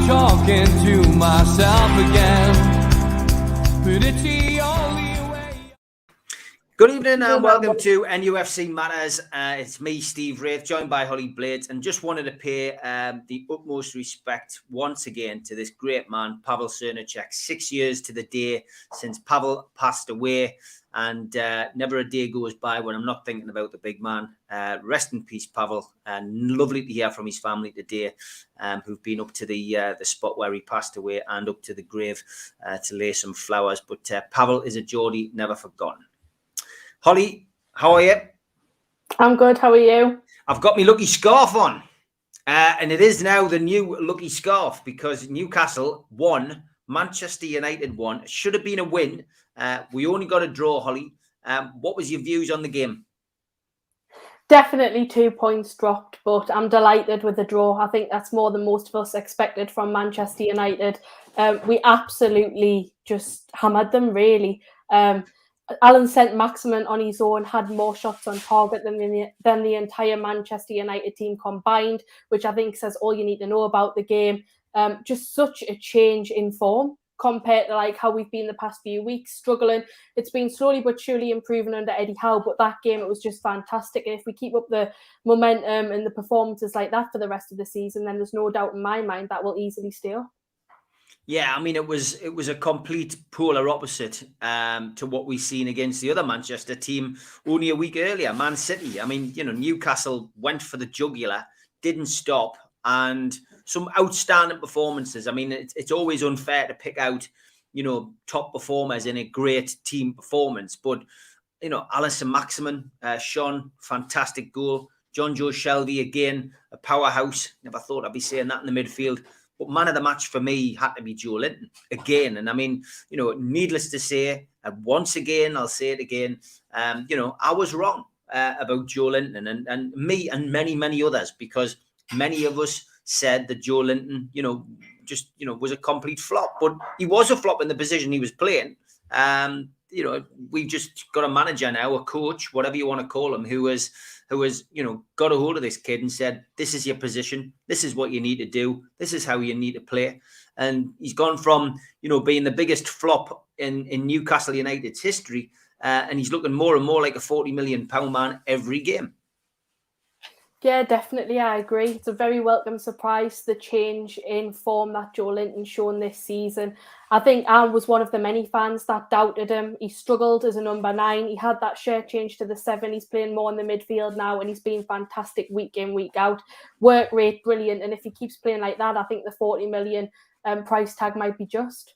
Talking to myself again, but it's the only way. Good evening and welcome to NUFC Matters. It's me, Steve Wraith, joined by Holly Blades, and just wanted to pay the utmost respect once again to this great man, Pavel Cernicek. 6 years to the day since Pavel passed away, and never a day goes by when I'm not thinking about the big man. Rest in peace, Pavel, and lovely to hear from his family today, who've been up to the spot where he passed away and up to the grave to lay some flowers. But Pavel is a Geordie never forgotten. Holly, how are you? I'm good. How are you? I've got my lucky scarf on. And it is now the new lucky scarf because Newcastle won, Manchester United won. It should have been a win. We only got a draw, Holly. What was your views on the game? Definitely 2 points dropped, but I'm delighted with the draw. I think that's more than most of us expected from Manchester United. We absolutely just hammered them, really. Alan Saint-Maximin on his own had more shots on target than the entire Manchester United team combined, which I think says all you need to know about the game. Just such a change in form compared to like how we've been the past few weeks, struggling. It's been slowly but surely improving under Eddie Howe, but that game, it was just fantastic. And if we keep up the momentum and the performances like that for the rest of the season, then there's no doubt in my mind that will easily stay up. Yeah, I mean, it was a complete polar opposite to what we've seen against the other Manchester team only a week earlier, Man City. I mean, you know, Newcastle went for the jugular, didn't stop, and some outstanding performances. I mean, it's always unfair to pick out, you know, top performers in a great team performance. But, you know, Alan Saint-Maximin, Sean, fantastic goal. John Joe Shelby, again, a powerhouse. Never thought I'd be saying that in the midfield. But man of the match for me had to be Joe Linton again. And I mean, you know, needless to say, once again, I'll say it again, you know, I was wrong about Joe Linton and me and many, many others, because many of us said that Joe Linton, you know, just, you know, was a complete flop. But he was a flop in the position he was playing. You know, we've just got a manager now, a coach, whatever you want to call him, who has, you know, got a hold of this kid and said, this is your position. This is what you need to do. This is how you need to play. And he's gone from, you know, being the biggest flop in Newcastle United's history. And he's looking more and more like a £40 million man every game. Yeah, definitely. I agree. It's a very welcome surprise, the change in form that Joe Linton's shown this season. I think I was one of the many fans that doubted him. He struggled as a number 9. He had that shirt change to the 7. He's playing more in the midfield now, and he's been fantastic week in, week out. Work rate, brilliant. And if he keeps playing like that, I think the 40 million price tag might be just.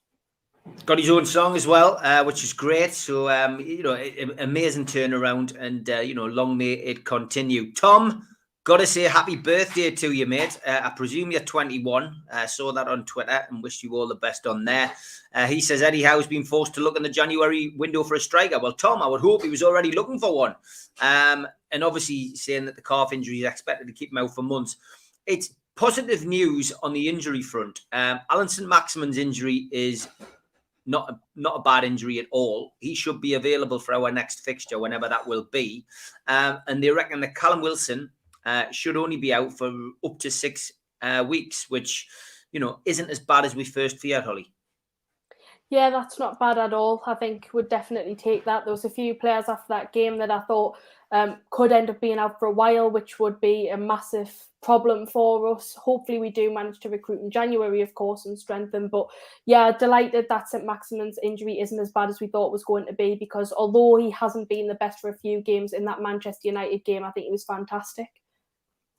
Got his own song as well, which is great. So, you know, amazing turnaround, and, you know, long may it continue. Tom, got to say happy birthday to you, mate. I presume you're 21. I saw that on Twitter and wish you all the best on there. He says Eddie Howe's been forced to look in the January window for a striker. Well, Tom, I would hope he was already looking for one. And obviously saying that the calf injury is expected to keep him out for months. It's positive news on the injury front. Alan Saint-Maximin's injury is not a bad injury at all. He should be available for our next fixture, whenever that will be. And they reckon that Callum Wilson should only be out for up to 6 weeks, which, you know, isn't as bad as we first feared, Holly. Yeah, that's not bad at all. I think would definitely take that. There was a few players after that game that I thought could end up being out for a while, which would be a massive problem for us. Hopefully we do manage to recruit in January, of course, and strengthen. But yeah, delighted that Saint-Maximin's injury isn't as bad as we thought it was going to be, because although he hasn't been the best for a few games, in that Manchester United game, I think he was fantastic.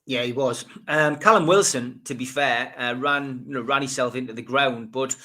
Yeah, he was. Callum Wilson, to be fair, ran himself into the ground, but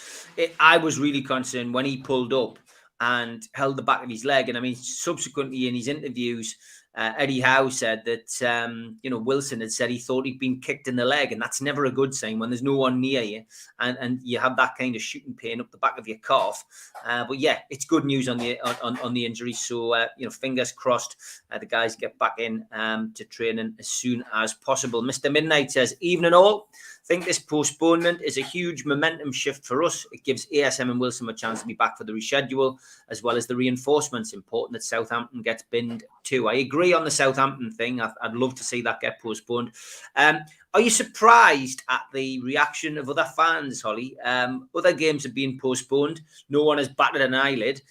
I was really concerned when he pulled up and held the back of his leg. And I mean, subsequently in his interviews, Eddie Howe said that, Wilson had said he thought he'd been kicked in the leg, and that's never a good sign when there's no one near you and you have that kind of shooting pain up the back of your calf. But yeah, it's good news on the injury. So, fingers crossed the guys get back in to training as soon as possible. Mr. Midnight says, evening all. Think this postponement is a huge momentum shift for us. It gives ASM and Wilson a chance to be back for the reschedule, as well as the reinforcements. Important that Southampton gets binned too. I agree on the Southampton thing. I'd love to see that get postponed. Are you surprised at the reaction of other fans, Holly? Other games have been postponed. No one has batted an eyelid.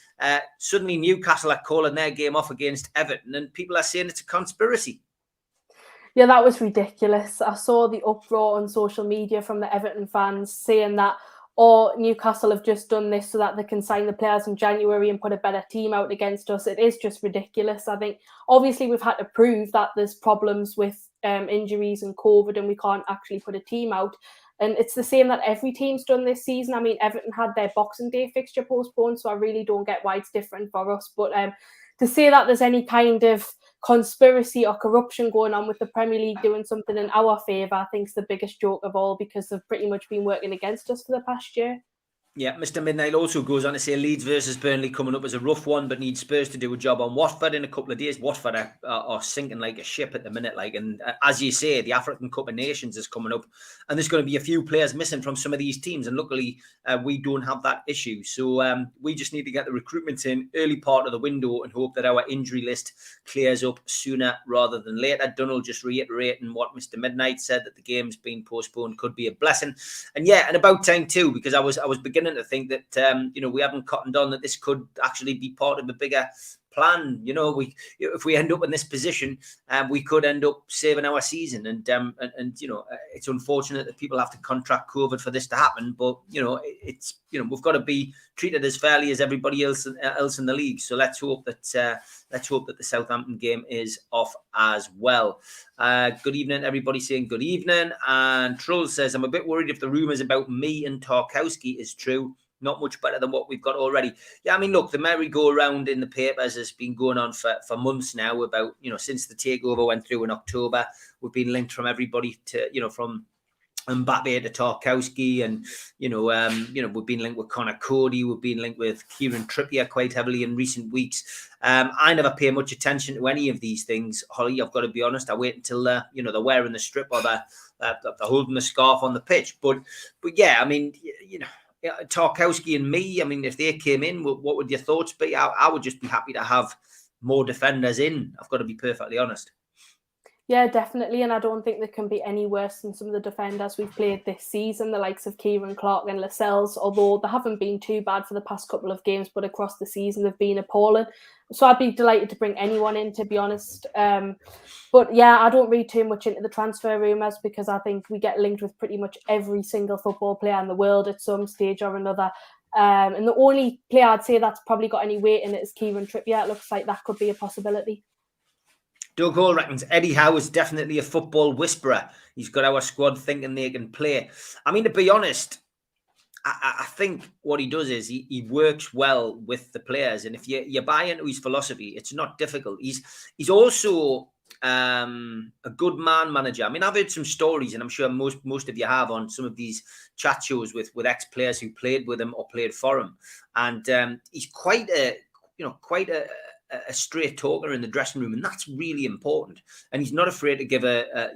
Suddenly Newcastle are calling their game off against Everton, and people are saying it's a conspiracy. Yeah, that was ridiculous. I saw the uproar on social media from the Everton fans saying that, Newcastle have just done this so that they can sign the players in January and put a better team out against us. It is just ridiculous. I think, obviously, we've had to prove that there's problems with injuries and COVID and we can't actually put a team out. And it's the same that every team's done this season. I mean, Everton had their Boxing Day fixture postponed, so I really don't get why it's different for us. But to say that there's any kind of conspiracy or corruption going on with the Premier League doing something in our favour, I think is the biggest joke of all, because they've pretty much been working against us for the past year. Yeah, Mr. Midnight also goes on to say Leeds versus Burnley coming up as a rough one, but needs Spurs to do a job on Watford in a couple of days. Watford are sinking like a ship at the minute. And as you say, the African Cup of Nations is coming up, and there's going to be a few players missing from some of these teams. And luckily, we don't have that issue. So we just need to get the recruitment in early part of the window and hope that our injury list clears up sooner rather than later. Donald just reiterating what Mr. Midnight said, that the game's been postponed could be a blessing. And yeah, and about time too, because I was beginning to think that we haven't cottoned on that this could actually be part of a bigger plan. If we end up in this position, we could end up saving our season. And it's unfortunate that people have to contract COVID for this to happen. But it's we've got to be treated as fairly as everybody else in the league. So let's hope that the Southampton game is off as well. Good evening, everybody saying good evening. And Troll says, I'm a bit worried if the rumours about me and Tarkowski is true. Not much better than what we've got already. Yeah, I mean, look, the merry-go-round in the papers has been going on for months now about, since the takeover went through in October. We've been linked from everybody to, from Mbappe to Tarkowski, and we've been linked with Connor Cody, we've been linked with Kieran Trippier quite heavily in recent weeks. I never pay much attention to any of these things, Holly. I've got to be honest. I wait until they're wearing the strip or they're holding the scarf on the pitch. But yeah, I mean, Tarkowski and me, I mean, if they came in, what would your thoughts be? I would just be happy to have more defenders in. I've got to be perfectly honest. Yeah, definitely. And I don't think they can be any worse than some of the defenders we've played this season, the likes of Kieran Clark and Lascelles, although they haven't been too bad for the past couple of games, but across the season they've been appalling. So I'd be delighted to bring anyone in, to be honest. But yeah, I don't read too much into the transfer rumours, because I think we get linked with pretty much every single football player in the world at some stage or another. And the only player I'd say that's probably got any weight in it is Kieran Trippier. It looks like that could be a possibility. Doug Hall reckons Eddie Howe is definitely a football whisperer. He's got our squad thinking they can play. I mean, to be honest, I think what he does is he works well with the players. And if you buy into his philosophy, it's not difficult. He's also a good man manager. I mean, I've heard some stories, and I'm sure most of you have, on some of these chat shows with ex-players who played with him or played for him. And he's quite a straight talker in the dressing room, and that's really important. And he's not afraid to give a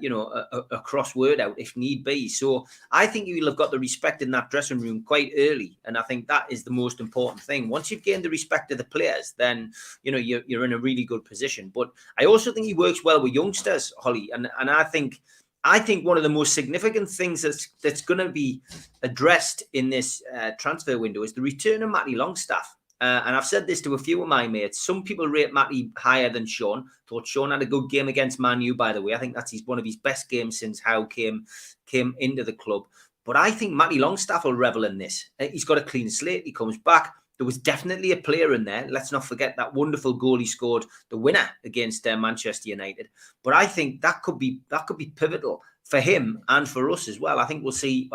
cross word out if need be. So I think you'll have got the respect in that dressing room quite early, and I think that is the most important thing. Once you've gained the respect of the players, then you're in a really good position. But I also think he works well with youngsters, Holly, and I think one of the most significant things that's going to be addressed in this transfer window is the return of Matty Longstaff. And I've said this to a few of my mates. Some people rate Matty higher than Sean. Thought Sean had a good game against Man U, by the way. I think that's one of his best games since Howe came into the club. But I think Matty Longstaff will revel in this. He's got a clean slate. He comes back. There was definitely a player in there. Let's not forget that wonderful goal he scored, the winner against Manchester United. But I think that could be pivotal for him and for us as well. I think we'll see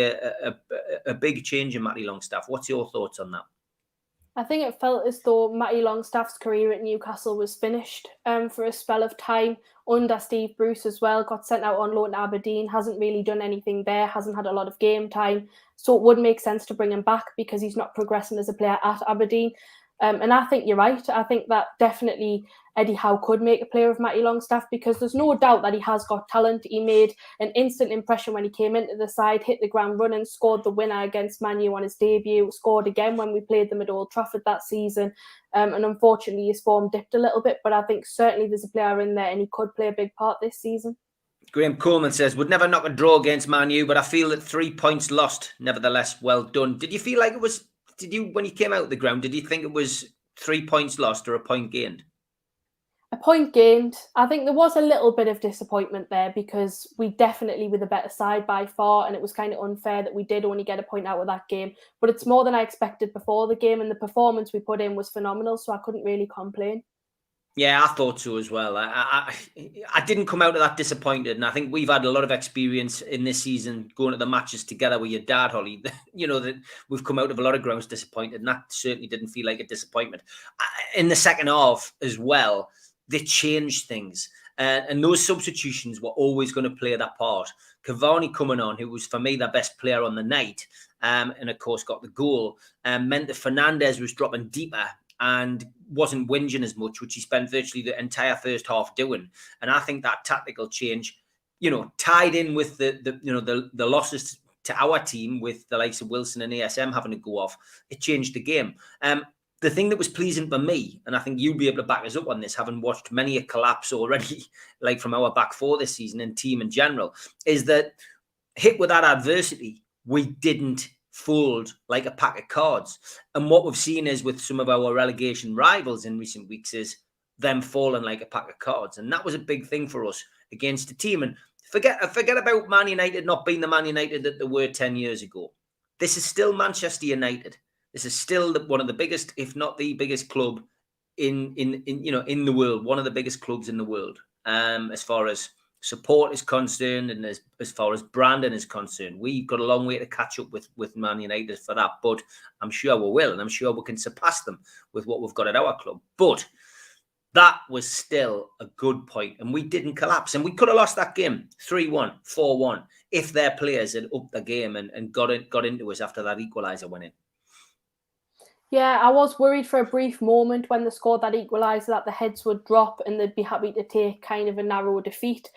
a big change in Matty Longstaff. What's your thoughts on that? I think it felt as though Matty Longstaff's career at Newcastle was finished for a spell of time under Steve Bruce as well. Got sent out on loan to Aberdeen, hasn't really done anything there, hasn't had a lot of game time. So it would make sense to bring him back because he's not progressing as a player at Aberdeen. And I think you're right. I think that definitely Eddie Howe could make a player of Matty Longstaff because there's no doubt that he has got talent. He made an instant impression when he came into the side, hit the ground running, scored the winner against Man U on his debut, scored again when we played them at Old Trafford that season. And unfortunately, his form dipped a little bit, but I think certainly there's a player in there and he could play a big part this season. Graham Coleman says, would never knock a draw against Man U, but I feel that 3 points lost, nevertheless, well done. Did you feel like it was, when you came out of the ground, did you think it was 3 points lost or a point gained? A point gained. I think there was a little bit of disappointment there because we definitely were the better side by far, and it was kind of unfair that we did only get a point out of that game. But it's more than I expected before the game, and the performance we put in was phenomenal, so I couldn't really complain. Yeah, I thought so as well. I didn't come out of that disappointed, and I think we've had a lot of experience in this season going to the matches together with your dad, Holly. You know, that we've come out of a lot of grounds disappointed, and that certainly didn't feel like a disappointment. In the second half as well, they changed things, and those substitutions were always going to play that part. Cavani coming on, who was for me the best player on the night, and of course got the goal, meant that Fernandes was dropping deeper and wasn't whinging as much, which he spent virtually the entire first half doing. And I think that tactical change, you know, tied in with the losses to our team with the likes of Wilson and ASM having to go off, it changed the game. The thing that was pleasing for me, and I think you'll be able to back us up on this, having watched many a collapse already, like from our back four this season and team in general, is that hit with that adversity, we didn't fold like a pack of cards. And what we've seen is with some of our relegation rivals in recent weeks is them falling like a pack of cards. And that was a big thing for us against the team. And forget about Man United not being the Man United that they were 10 years ago. This is still Manchester United. This is still one of the biggest, if not the biggest club in the world, one of the biggest clubs in the world, as far as support is concerned and as far as branding is concerned. We've got a long way to catch up with Man United for that, but I'm sure we will, and I'm sure we can surpass them with what we've got at our club. But that was still a good point, and we didn't collapse, and we could have lost that game 3-1, 4-1 if their players had upped the game and got into us after that equaliser went in. Yeah, I was worried for a brief moment when they scored that equaliser that the heads would drop and they'd be happy to take kind of a narrow defeat.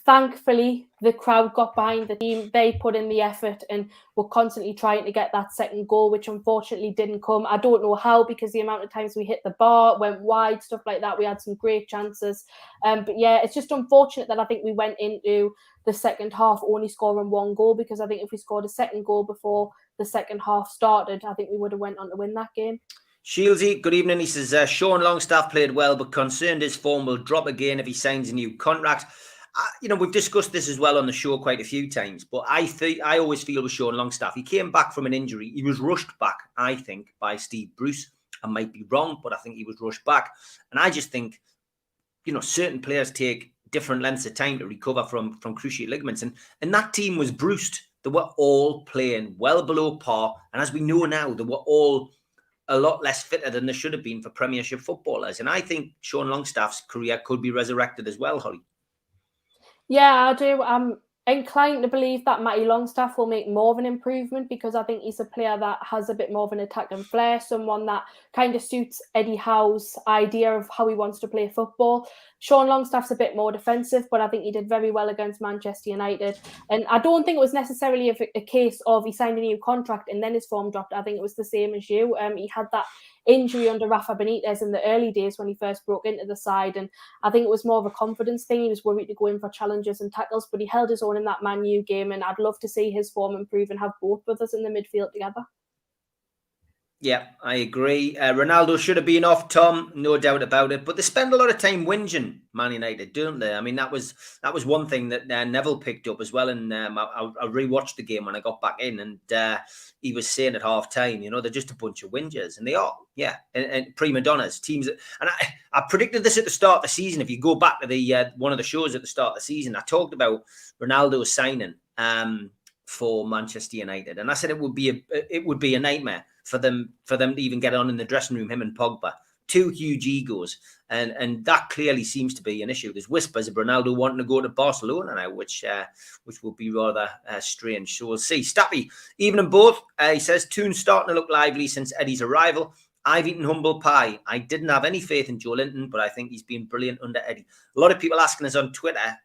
Thankfully, the crowd got behind the team. They put in the effort and were constantly trying to get that second goal, which unfortunately didn't come. I don't know how, because the amount of times we hit the bar, went wide, stuff like that. We had some great chances. But yeah, it's just unfortunate that I think we went into the second half only scoring one goal, because I think if we scored a second goal before the second half started, I think we would have went on to win that game. Shieldsy, good evening. He says, Sean Longstaff played well, but concerned his form will drop again if he signs a new contract. We've discussed this as well on the show quite a few times, but I always feel with Sean Longstaff, he came back from an injury. He was rushed back, I think, by Steve Bruce. I might be wrong, but I think he was rushed back. And I just think, certain players take different lengths of time to recover from cruciate ligaments. And that team was bruised. They were all playing well below par. And as we know now, they were all a lot less fitter than they should have been for Premiership footballers. And I think Sean Longstaff's career could be resurrected as well, Holly. Yeah, I do. I'm inclined to believe that Matty Longstaff will make more of an improvement, because I think he's a player that has a bit more of an attacking flair, someone that kind of suits Eddie Howe's idea of how he wants to play football. Sean Longstaff's a bit more defensive, but I think he did very well against Manchester United. And I don't think it was necessarily a case of he signed a new contract and then his form dropped. I think it was the same as you. He had that injury under Rafa Benitez in the early days when he first broke into the side, and I think it was more of a confidence thing. He was worried to go in for challenges and tackles, but he held his own in that Man U game, and I'd love to see his form improve and have both brothers in the midfield together. Yeah, I agree. Ronaldo should have been off, Tom, no doubt about it. But they spend a lot of time whinging, Man United, don't they? I mean, that was one thing that Neville picked up as well. And I rewatched the game when I got back in, and he was saying at half time, they're just a bunch of whingers, and they are, yeah, and prima donnas, teams. And I predicted this at the start of the season. If you go back to the one of the shows at the start of the season, I talked about Ronaldo signing for Manchester United, and I said it would be a nightmare for them to even get on in the dressing room, him and Pogba. Two huge egos, and that clearly seems to be an issue. There's whispers of Ronaldo wanting to go to Barcelona now, which will be rather strange. So we'll see. Stappy, even in both, he says, Toon's starting to look lively since Eddie's arrival. I've eaten humble pie. I didn't have any faith in Joe Linton, but I think he's been brilliant under Eddie. A lot of people asking us on Twitter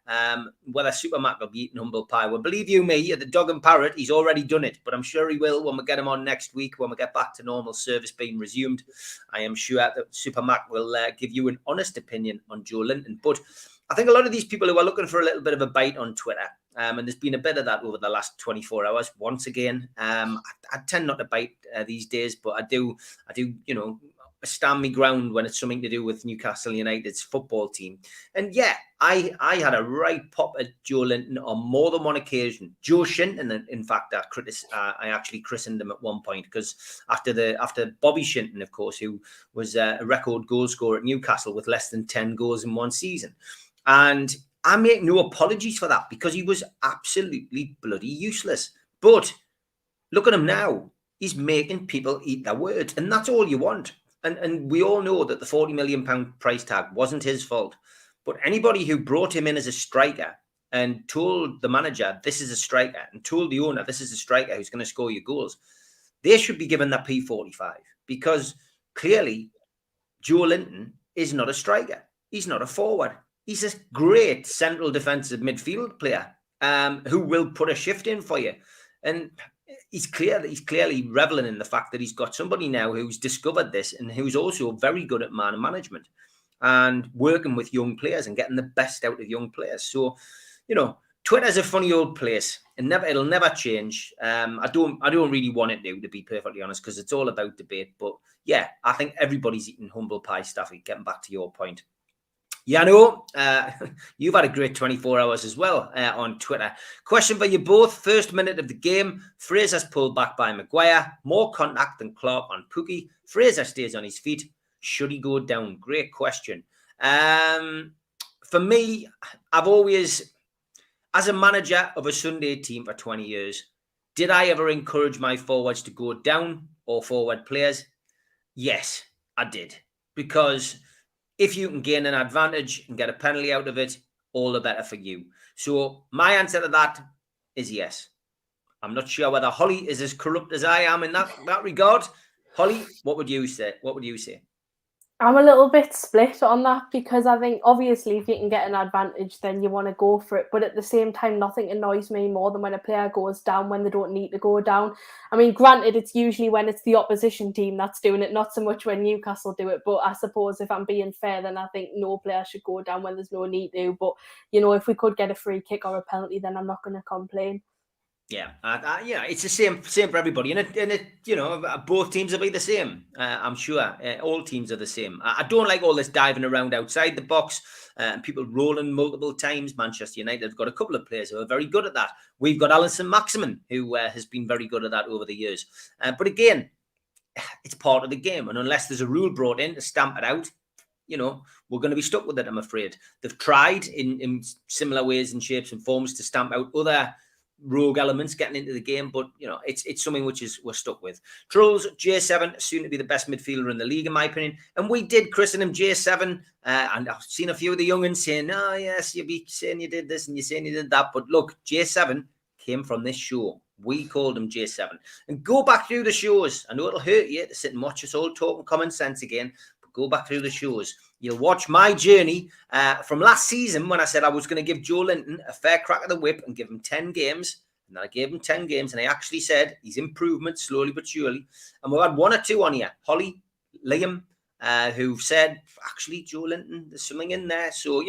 whether Supermac will be eating humble pie. Well, believe you me, at the Dog and Parrot, he's already done it, but I'm sure he will when we get him on next week, when we get back to normal service being resumed. I am sure that Supermac will give you an honest opinion on Joe Linton. But I think a lot of these people who are looking for a little bit of a bite on Twitter, and there's been a bit of that over the last 24 hours. Once again, I tend not to bite these days, but I do, stand my ground when it's something to do with Newcastle United's football team. And yeah, I had a right pop at Joe Linton on more than one occasion. Joe Shinton, in fact, I actually christened him at one point, because after Bobby Shinton, of course, who was a record goal scorer at Newcastle with less than 10 goals in one season. And I make no apologies for that, because he was absolutely bloody useless. But look at him now. He's making people eat their words. And that's all you want. And we all know that the £40 million price tag wasn't his fault. But anybody who brought him in as a striker and told the manager, this is a striker, and told the owner, this is a striker who's going to score your goals, they should be given that P45. Because clearly, Joe Linton is not a striker. He's not a forward. He's a great central defensive midfield player who will put a shift in for you. And he's clearly reveling in the fact that he's got somebody now who's discovered this and who's also very good at man management and working with young players and getting the best out of young players. So, Twitter's a funny old place, and it'll never change. I don't really want it to be perfectly honest, because it's all about debate. But yeah, I think everybody's eating humble pie, Staffy. Getting back to your point. Yeah, no, you've had a great 24 hours as well on Twitter. Question for you both. First minute of the game, Fraser's pulled back by Maguire. More contact than Clark on Pookie. Fraser stays on his feet. Should he go down? Great question. For me, I've always, as a manager of a Sunday team for 20 years, did I ever encourage my forwards to go down, or forward players? Yes, I did. Because if you can gain an advantage and get a penalty out of it, all the better for you. So my answer to that is yes. I'm not sure whether Holly is as corrupt as I am in that regard. Holly, what would you say? I'm a little bit split on that, because I think obviously if you can get an advantage, then you want to go for it. But at the same time, nothing annoys me more than when a player goes down when they don't need to go down. I mean, granted, it's usually when it's the opposition team that's doing it, not so much when Newcastle do it. But I suppose if I'm being fair, then I think no player should go down when there's no need to. But, if we could get a free kick or a penalty, then I'm not going to complain. Yeah, it's the same for everybody, and both teams will be the same. I'm sure all teams are the same. I don't like all this diving around outside the box and people rolling multiple times. Manchester United have got a couple of players who are very good at that. We've got Alisson Maximin, who has been very good at that over the years. But again, it's part of the game, and unless there's a rule brought in to stamp it out, we're going to be stuck with it. I'm afraid they've tried in similar ways and shapes and forms to stamp out other rogue elements getting into the game, but it's something which we're stuck with. Trolls, J7 soon to be the best midfielder in the league, in my opinion, and we did christen him J7, and I've seen a few of the young'uns saying, oh yes, you'll be saying you did this and you're saying you did that, but look, J7 came from this show. We called him J7. And go back through the shows. I know it'll hurt you to sit and watch us all talking common sense again, but go back through the shows. You'll watch my journey from last season when I said I was going to give Joe Linton a fair crack of the whip and give him 10 games. And I gave him 10 games, and I actually said he's improvement slowly but surely. And we've had one or two on here, Holly, Liam, who've said, actually, Joe Linton, there's something in there. So,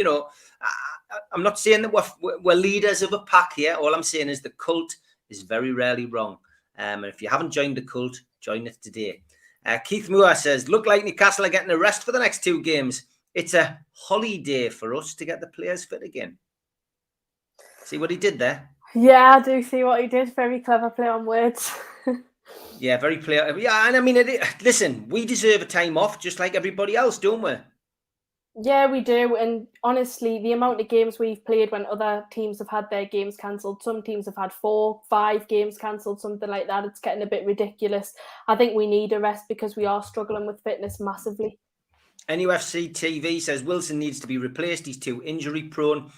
I'm not saying that we're leaders of a pack here. All I'm saying is the cult is very rarely wrong. And if you haven't joined the cult, join it today. Keith Moore says, look like Newcastle are getting a rest for the next 2 games. It's a holiday for us to get the players fit again. See what he did there? Yeah, I do see what he did. Very clever play on words. Yeah, very clear. Yeah, and I mean, listen, we deserve a time off just like everybody else, don't we? Yeah, we do. And honestly, the amount of games we've played when other teams have had their games cancelled, some teams have had 4, 5 games cancelled, something like that. It's getting a bit ridiculous. I think we need a rest because we are struggling with fitness massively. NUFC TV says Wilson needs to be replaced. He's too injury prone.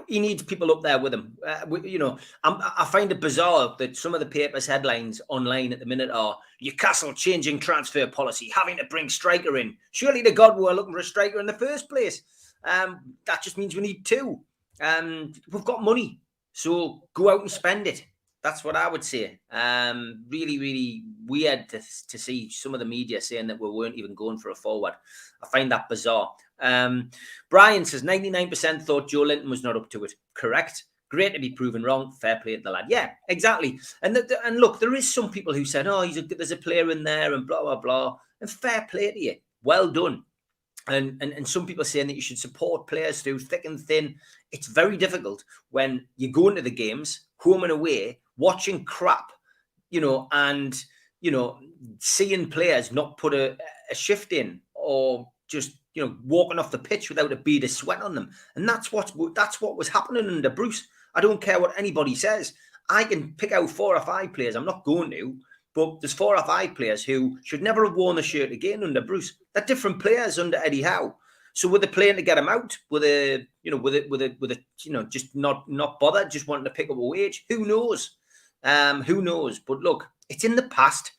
He needs people up there with him. I find it bizarre that some of the papers' headlines online at the minute are Newcastle changing transfer policy, having to bring striker in. Surely to God we were looking for a striker in the first place. That just means we need 2. We've got money, so go out and spend it. That's what I would say. Really, really weird to see some of the media saying that we weren't even going for a forward. I find that bizarre. Brian says 99% thought Joe Linton was not up to it. Correct. Great to be proven wrong. Fair play to the lad. Yeah, exactly. And look, there is some people who said, oh, there's a player in there and blah, blah, blah. And fair play to you. Well done. And some people saying that you should support players through thick and thin. It's very difficult when you go into the games, home and away, watching crap, and, seeing players not put a shift in or just, walking off the pitch without a bead of sweat on them. And that's what was happening under Bruce. I don't care what anybody says. I can pick out 4 or 5 players. I'm not going to. But there's 4 or 5 players who should never have worn the shirt again under Bruce. They're different players under Eddie Howe. So were they playing to get him out? Were they, just not bothered, just wanting to pick up a wage? Who knows? Who knows? But look, it's in the past.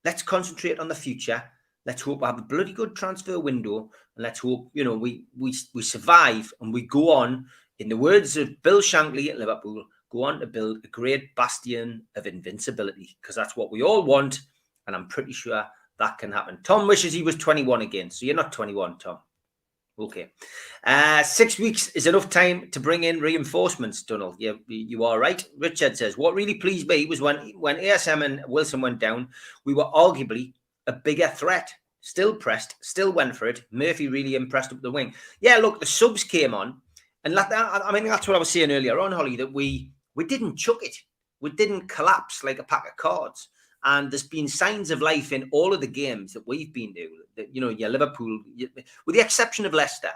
Let's concentrate on the future. Let's hope we have a bloody good transfer window, and let's hope we survive and we go on. In the words of Bill Shankly at Liverpool, go on to build a great bastion of invincibility, because that's what we all want, and I'm pretty sure that can happen. Tom wishes he was 21 again, so you're not 21, Tom. Okay. 6 weeks is enough time to bring in reinforcements, Donald. You are right. Richard says, what really pleased me was when ASM and Wilson went down, we were arguably a bigger threat. Still pressed, still went for it. Murphy really impressed up the wing. Yeah, look, the subs came on, and that's what I was saying earlier on, Holly, that we didn't chuck it. We didn't collapse like a pack of cards. And there's been signs of life in all of the games that we've been to. Your Liverpool, with the exception of Leicester,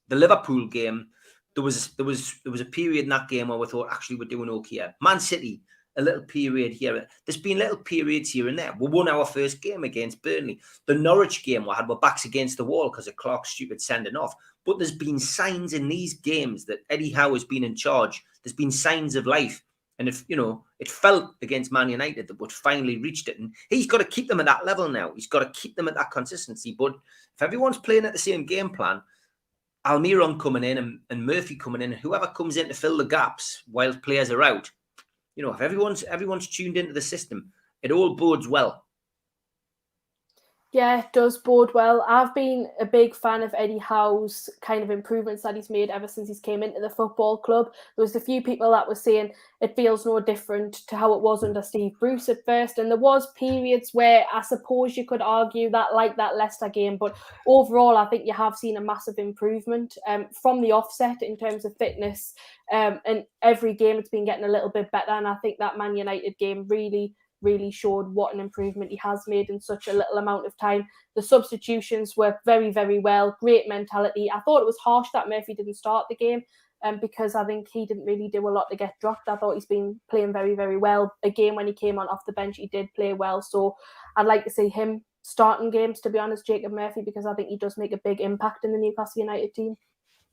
the Liverpool game, there was a period in that game where we thought, actually, we're doing okay. Man City, a little period here. There's been little periods here and there. We won our first game against Burnley. The Norwich game, we had our backs against the wall because of Clark's stupid sending off. But there's been signs in these games that Eddie Howe has been in charge. There's been signs of life. And it felt against Man United that we'd finally reached it. And he's got to keep them at that level now. He's got to keep them at that consistency. But if everyone's playing at the same game plan, Almiron coming in and Murphy coming in, and whoever comes in to fill the gaps while players are out, if everyone's tuned into the system, it all bodes well. Yeah, it does bode well. I've been a big fan of Eddie Howe's kind of improvements that he's made ever since he's came into the football club. There was a few people that were saying it feels no different to how it was under Steve Bruce at first. And there was periods where I suppose you could argue that, like that Leicester game. But overall, I think you have seen a massive improvement from the offset in terms of fitness. And every game it's been getting a little bit better. And I think that Man United game really showed what an improvement he has made in such a little amount of time. The substitutions worked very, very well. Great mentality. I thought it was harsh that Murphy didn't start the game because I think he didn't really do a lot to get dropped. I thought he's been playing very, very well. Again, when he came on off the bench, he did play well. So I'd like to see him starting games, to be honest, Jacob Murphy, because I think he does make a big impact in the Newcastle United team.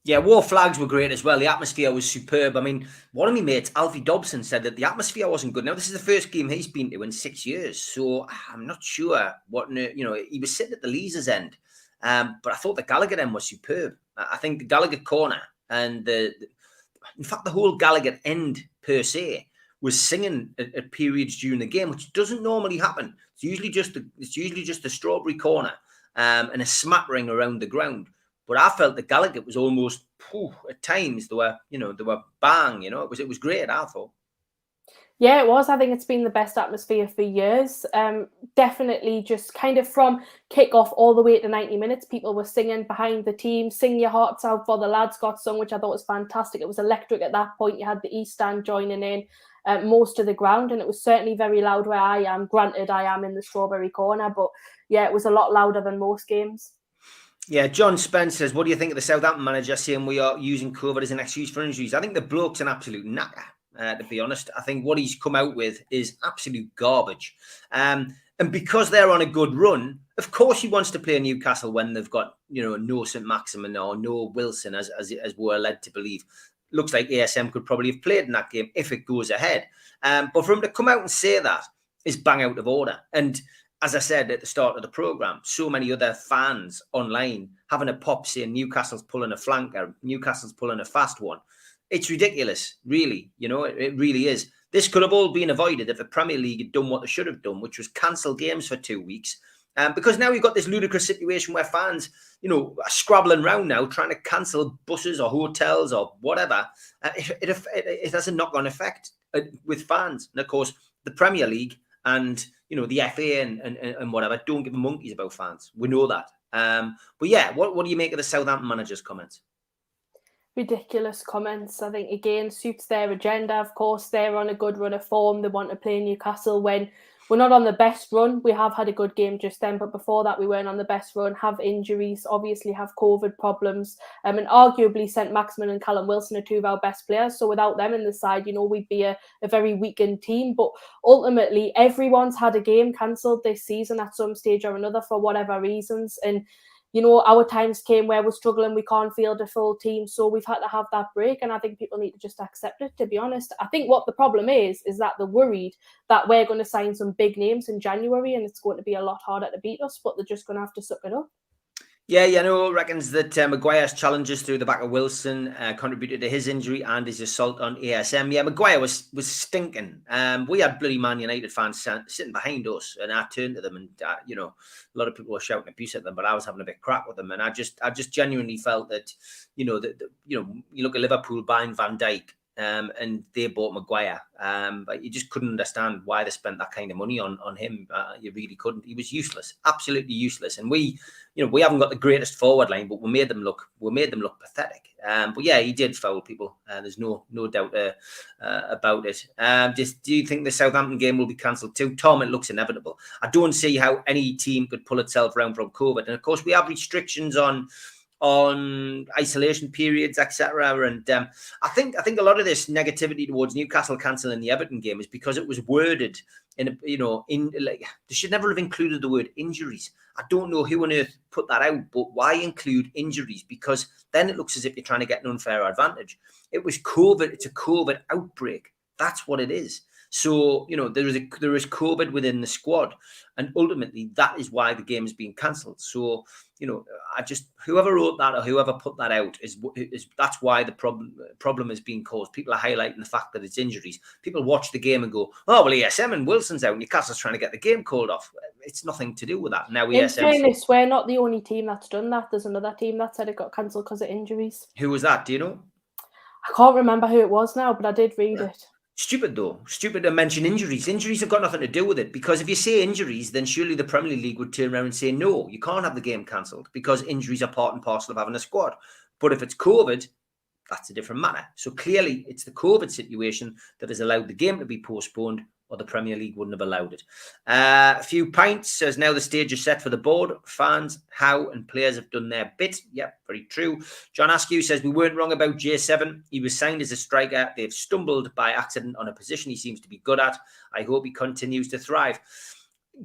Yeah, war flags were great as well. The atmosphere was superb. I mean, one of my mates, Alfie Dobson, said that the atmosphere wasn't good. Now, this is the first game he's been to in 6 years, so I'm not sure what, he was sitting at the Leazer's end, but I thought the Gallagher end was superb. I think the Gallagher corner and in fact, the whole Gallagher end per se was singing at periods during the game, which doesn't normally happen. It's usually just a strawberry corner and a smattering around the ground. But I felt that Gallagher was almost, at times, they were bang, it was great, I thought. Yeah, it was. I think it's been the best atmosphere for years. Definitely just kind of from kick-off all the way to 90 minutes, people were singing behind the team, Sing Your Hearts Out for the Lads got sung, which I thought was fantastic. It was electric at that point. You had the East Stand joining in most of the ground, and it was certainly very loud where I am. Granted, I am in the strawberry corner, but yeah, it was a lot louder than most games. Yeah, John Spence says, what do you think of the Southampton manager saying we are using COVID as an excuse for injuries? I think the bloke's an absolute knacker, to be honest. I think what he's come out with is absolute garbage. And because they're on a good run, of course he wants to play Newcastle when they've got, no St. Maximin or no Wilson, as we're led to believe. Looks like ASM could probably have played in that game if it goes ahead. But for him to come out and say that is bang out of order. And as I said at the start of the programme, so many other fans online having a pop saying Newcastle's pulling a flanker, Newcastle's pulling a fast one. It's ridiculous, really. It really is. This could have all been avoided if the Premier League had done what they should have done, which was cancel games for 2 weeks. Because now you've got this ludicrous situation where fans, are scrabbling around now trying to cancel buses or hotels or whatever. It has a knock-on effect with fans. And, of course, the Premier League and the FA and whatever don't give a monkeys about fans. We know that. But yeah, what do you make of the Southampton manager's comments? Ridiculous comments. I think, again, suits their agenda. Of course, they're on a good run of form. They want to play Newcastle when we're not on the best run. We have had a good game just then, but before that, we weren't on the best run, have injuries, obviously have COVID problems, and arguably St. Maximin and Callum Wilson are two of our best players. So without them in the side, we'd be a very weakened team. But ultimately, everyone's had a game cancelled this season at some stage or another for whatever reasons. And our times came where we're struggling, we can't field a full team, so we've had to have that break, and I think people need to just accept it, to be honest. I think what the problem is that they're worried that we're going to sign some big names in January and it's going to be a lot harder to beat us, but they're just going to have to suck it up. Yeah, reckons that Maguire's challenges through the back of Wilson contributed to his injury and his assault on ASM. Yeah, Maguire was stinking. We had bloody Man United fans sitting behind us, and I turned to them, and a lot of people were shouting abuse at them, but I was having a bit of crack with them, and I just genuinely felt that you look at Liverpool buying Van Dijk. And they bought Maguire, but you just couldn't understand why they spent that kind of money on him. You really couldn't. He was useless, absolutely useless. And we haven't got the greatest forward line, but we made them look pathetic. But yeah, he did foul people. There's no doubt about it. Do you think the Southampton game will be cancelled too, Tom? It looks inevitable. I don't see how any team could pull itself around from COVID, and of course we have restrictions on isolation periods, etc. And I think a lot of this negativity towards Newcastle cancelling the Everton game is because it was worded in they should never have included the word injuries. I don't know who on earth put that out, but why include injuries? Because then it looks as if you're trying to get an unfair advantage. It was COVID. It's a COVID outbreak. That's what it is. So, there is COVID within the squad, and ultimately that is why the game is being cancelled. So, whoever wrote that or whoever put that out is that's why the problem is being caused. People are highlighting the fact that it's injuries. People watch the game and go, oh, well, ESM and Wilson's out. Newcastle's trying to get the game called off. It's nothing to do with that. Now, in fairness, we're not the only team that's done that. There's another team that said it got cancelled because of injuries. Who was that? Do you know? I can't remember who it was now, but I did read it. Stupid, though. Stupid to mention injuries. Injuries have got nothing to do with it, because if you say injuries, then surely the Premier League would turn around and say, no, you can't have the game cancelled because injuries are part and parcel of having a squad. But if it's COVID, that's a different matter. So clearly it's the COVID situation that has allowed the game to be postponed, or the Premier League wouldn't have allowed it. A few pints says, now the stage is set for the board. Fans, how, and players have done their bit. Yep, very true. John Askew says, we weren't wrong about J7. He was signed as a striker. They've stumbled by accident on a position he seems to be good at. I hope he continues to thrive.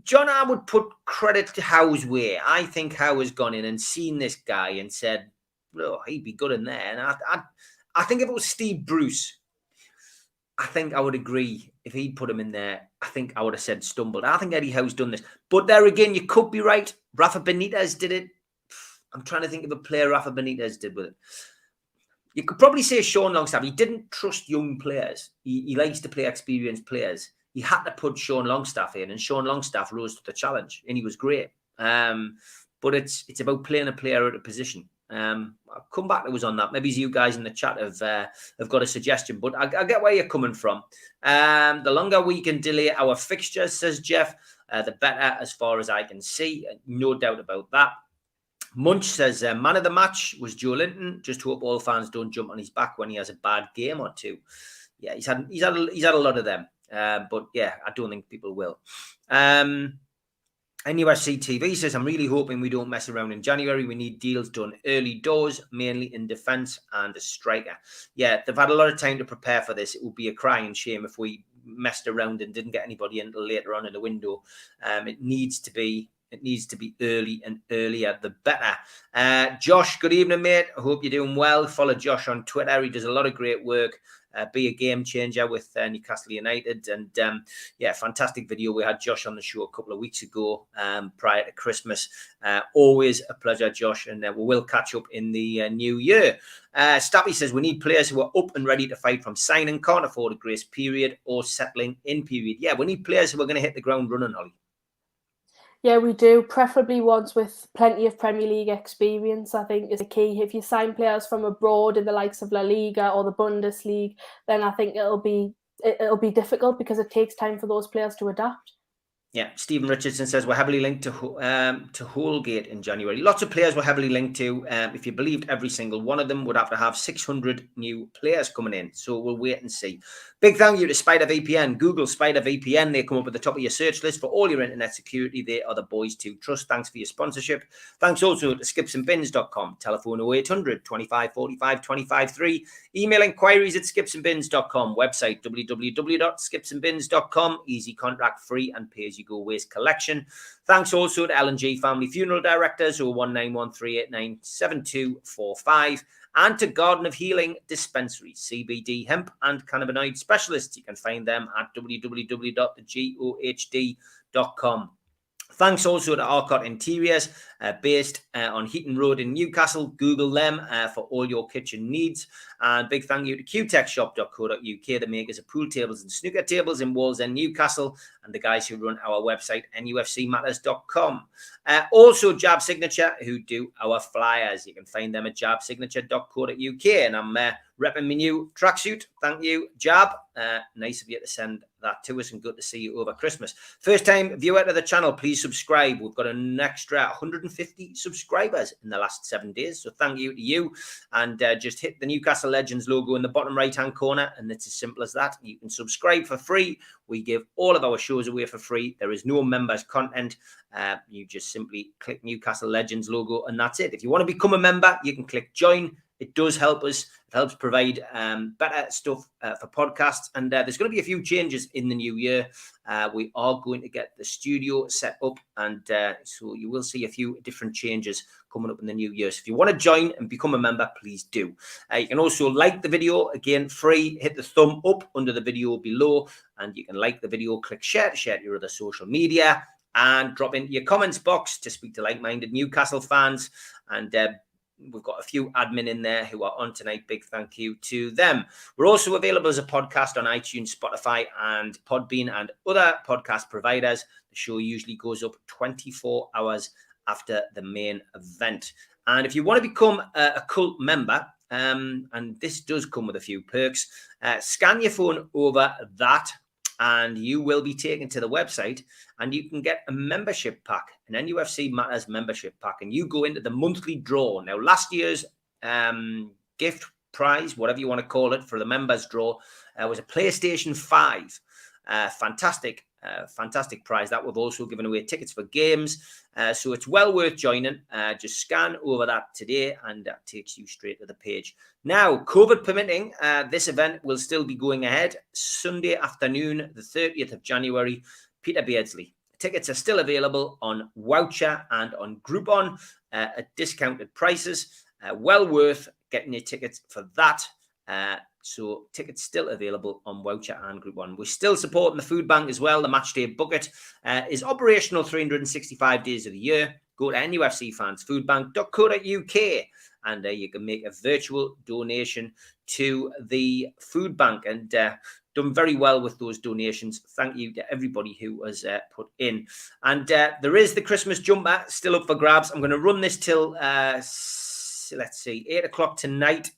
John, I would put credit to Howe's way. I think Howe has gone in and seen this guy and said, oh, he'd be good in there. And I think if it was Steve Bruce, I think I would agree. If he'd put him in there, I think I would have said stumbled. I think Eddie Howe's done this. But there again, you could be right. Rafa Benitez did it. I'm trying to think of a player Rafa Benitez did with it. You could probably say Sean Longstaff. He didn't trust young players. He likes to play experienced players. He had to put Sean Longstaff in, and Sean Longstaff rose to the challenge, and he was great. But it's about playing a player at a position. I'll come back to us on that. Maybe you guys in the chat have got a suggestion, but I get where you're coming from. The longer we can delay our fixtures, says Jeff, the better, as far as I can see. No doubt about that. Munch says, man of the match was Joe Linton. Just hope all fans don't jump on his back when he has a bad game or two. Yeah, he's had a lot of them. But yeah, I don't think people will. NUFC TV says, I'm really hoping we don't mess around in January. We need deals done early doors, mainly in defence and a striker. Yeah, they've had a lot of time to prepare for this. It would be a crying shame if we messed around and didn't get anybody until later on in the window. It needs to be early, and earlier the better. Josh, good evening, mate. I hope you're doing well. Follow Josh on Twitter. He does a lot of great work. Be a game changer with Newcastle United. And yeah, fantastic video. We had Josh on the show a couple of weeks ago prior to Christmas. Always a pleasure, Josh. And we will catch up in the new year. Stappy says, we need players who are up and ready to fight from signing, can't afford a grace period or settling in period. Yeah, we need players who are going to hit the ground running, Holly. Yeah, we do. Preferably ones with plenty of Premier League experience, I think, is a key. If you sign players from abroad in the likes of La Liga or the Bundesliga, then I think it'll be difficult because it takes time for those players to adapt. Yeah, Stephen Richardson says we're heavily linked to Holgate in January. Lots of players were heavily linked to. If you believed every single one of them, would have to have 600 new players coming in. So we'll wait and see. Big thank you to Spider VPN. Google Spider VPN. They come up at the top of your search list for all your internet security. They are the boys to trust. Thanks for your sponsorship. Thanks also to skipsandbins.com. Telephone 0800 25 45 25 3. Email inquiries at skipsandbins.com. Website www.skipsandbins.com. Easy contract, free and pays you go waste collection. Thanks also to L&G Family Funeral Directors, 01913897245, and to Garden of Healing Dispensaries, CBD, hemp and cannabinoid specialists. You can find them at www.thegohd.com. Thanks also to Arcot Interiors, based on Heaton Road in Newcastle. Google them for all your kitchen needs. And big thank you to qtechshop.co.uk, the makers of pool tables and snooker tables in Wallsend, Newcastle, and the guys who run our website, nufcmatters.com. Also, Jab Signature, who do our flyers. You can find them at jabsignature.co.uk. And I'm repping my new tracksuit. Thank you, Jab. Nice of you to send that to us, and good to see you over Christmas. First time viewer to the channel, please subscribe. We've got an extra 150 subscribers in the last 7 days, so thank you to you. And just hit the Newcastle Legends logo in the bottom right hand corner, and it's as simple as that. You can subscribe for free. We give all of our shows away for free. There is no members content. You just simply click Newcastle Legends logo, and that's it. If you want to become a member, you can click join. It does help us. It helps provide better stuff for podcasts. And there's going to be a few changes in the new year. We are going to get the studio set up. And so you will see a few different changes coming up in the new year. So if you want to join and become a member, please do. You can also like the video. Again, free. Hit the thumb up under the video below. And you can like the video. Click share to share to your other social media. And drop into your comments box to speak to like-minded Newcastle fans. And we've got a few admin in there who are on tonight. Big thank you to them. We're also available as a podcast on iTunes, Spotify, and Podbean, and other podcast providers. The show usually goes up 24 hours after the main event. And if you want to become a cult member, and this does come with a few perks, scan your phone over that, and you will be taken to the website, and you can get a membership pack, an NUFC Matters membership pack, and you go into the monthly draw. Now, last year's gift prize, whatever you want to call it, for the members draw was a PlayStation 5. Fantastic prize. That we've also given away tickets for games. So it's well worth joining. Just scan over that today, and that takes you straight to the page. Now, COVID permitting, this event will still be going ahead. Sunday afternoon, the 30th of January, Peter Beardsley. Tickets are still available on Voucher and on Groupon at discounted prices. Well worth getting your tickets for that. So tickets still available on Voucher and Groupon. We're still supporting the food bank as well. The Matchday Bucket is operational 365 days of the year. Go to nufcfansfoodbank.co.uk and you can make a virtual donation to the food bank, and done very well with those donations. Thank you to everybody who has put in. And there is the Christmas jumper still up for grabs. I'm going to run this till, let's see, 8 o'clock tonight.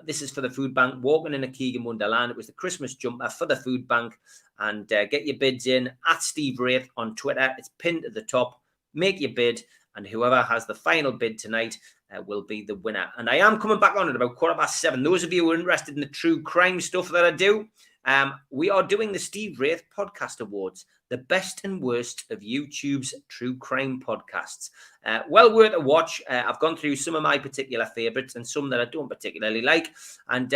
This is for the food bank, walking in a Keegan Wonderland. It was the Christmas jumper for the food bank, and get your bids in at Steve Wraith on Twitter. It's pinned at the top. Make your bid, and whoever has the final bid tonight will be the winner. And I am coming back on at about 7:15. Those of you who are interested in the true crime stuff that I do, We are doing the Steve Wraith Podcast Awards, the best and worst of YouTube's true crime podcasts. Well worth a watch. I've gone through some of my particular favourites and some that I don't particularly like, and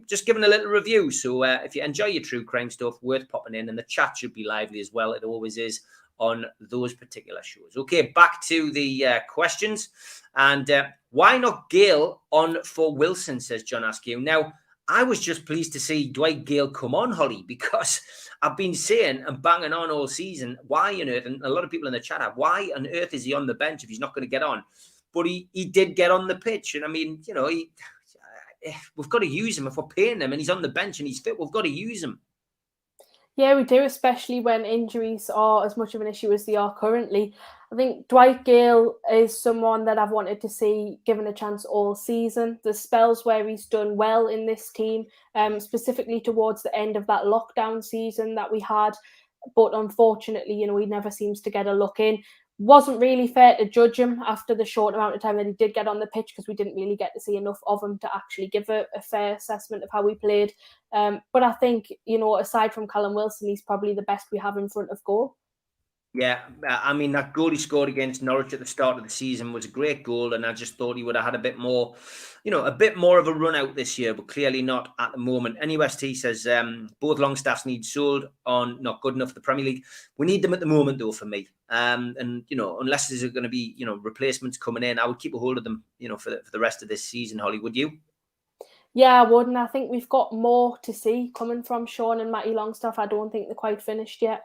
just giving a little review. So if you enjoy your true crime stuff, worth popping in, and the chat should be lively as well. It always is on those particular shows. Okay, back to the questions. And why not Gale on for Wilson, says John Askew. Now, I was just pleased to see Dwight Gale come on, Holly, because I've been saying and banging on all season, why on earth, and a lot of people in the chat have, why on earth is he on the bench if he's not going to get on? But he did get on the pitch. And I mean, you know, we've got to use him. If we're paying him and he's on the bench and he's fit, we've got to use him. Yeah, we do, especially when injuries are as much of an issue as they are currently. I think Dwight Gale is someone that I've wanted to see given a chance all season. There's spells where he's done well in this team, specifically towards the end of that lockdown season that we had. But unfortunately, you know, he never seems to get a look in. Wasn't really fair to judge him after the short amount of time that he did get on the pitch, because we didn't really get to see enough of him to actually give a fair assessment of how he played. But I think, you know, aside from Callum Wilson, he's probably the best we have in front of goal. Yeah, I mean, that goal he scored against Norwich at the start of the season was a great goal, and I just thought he would have had a bit more, you know, a bit more of a run out this year, but clearly not at the moment. NUFC says both Longstaffs need sold on, not good enough for the Premier League. We need them at the moment, though, for me. And, you know, unless there's going to be, you know, replacements coming in, I would keep a hold of them, you know, for the rest of this season, Holly, would you? Yeah, I would, and I think we've got more to see coming from Sean and Matty Longstaff. I don't think they're quite finished yet.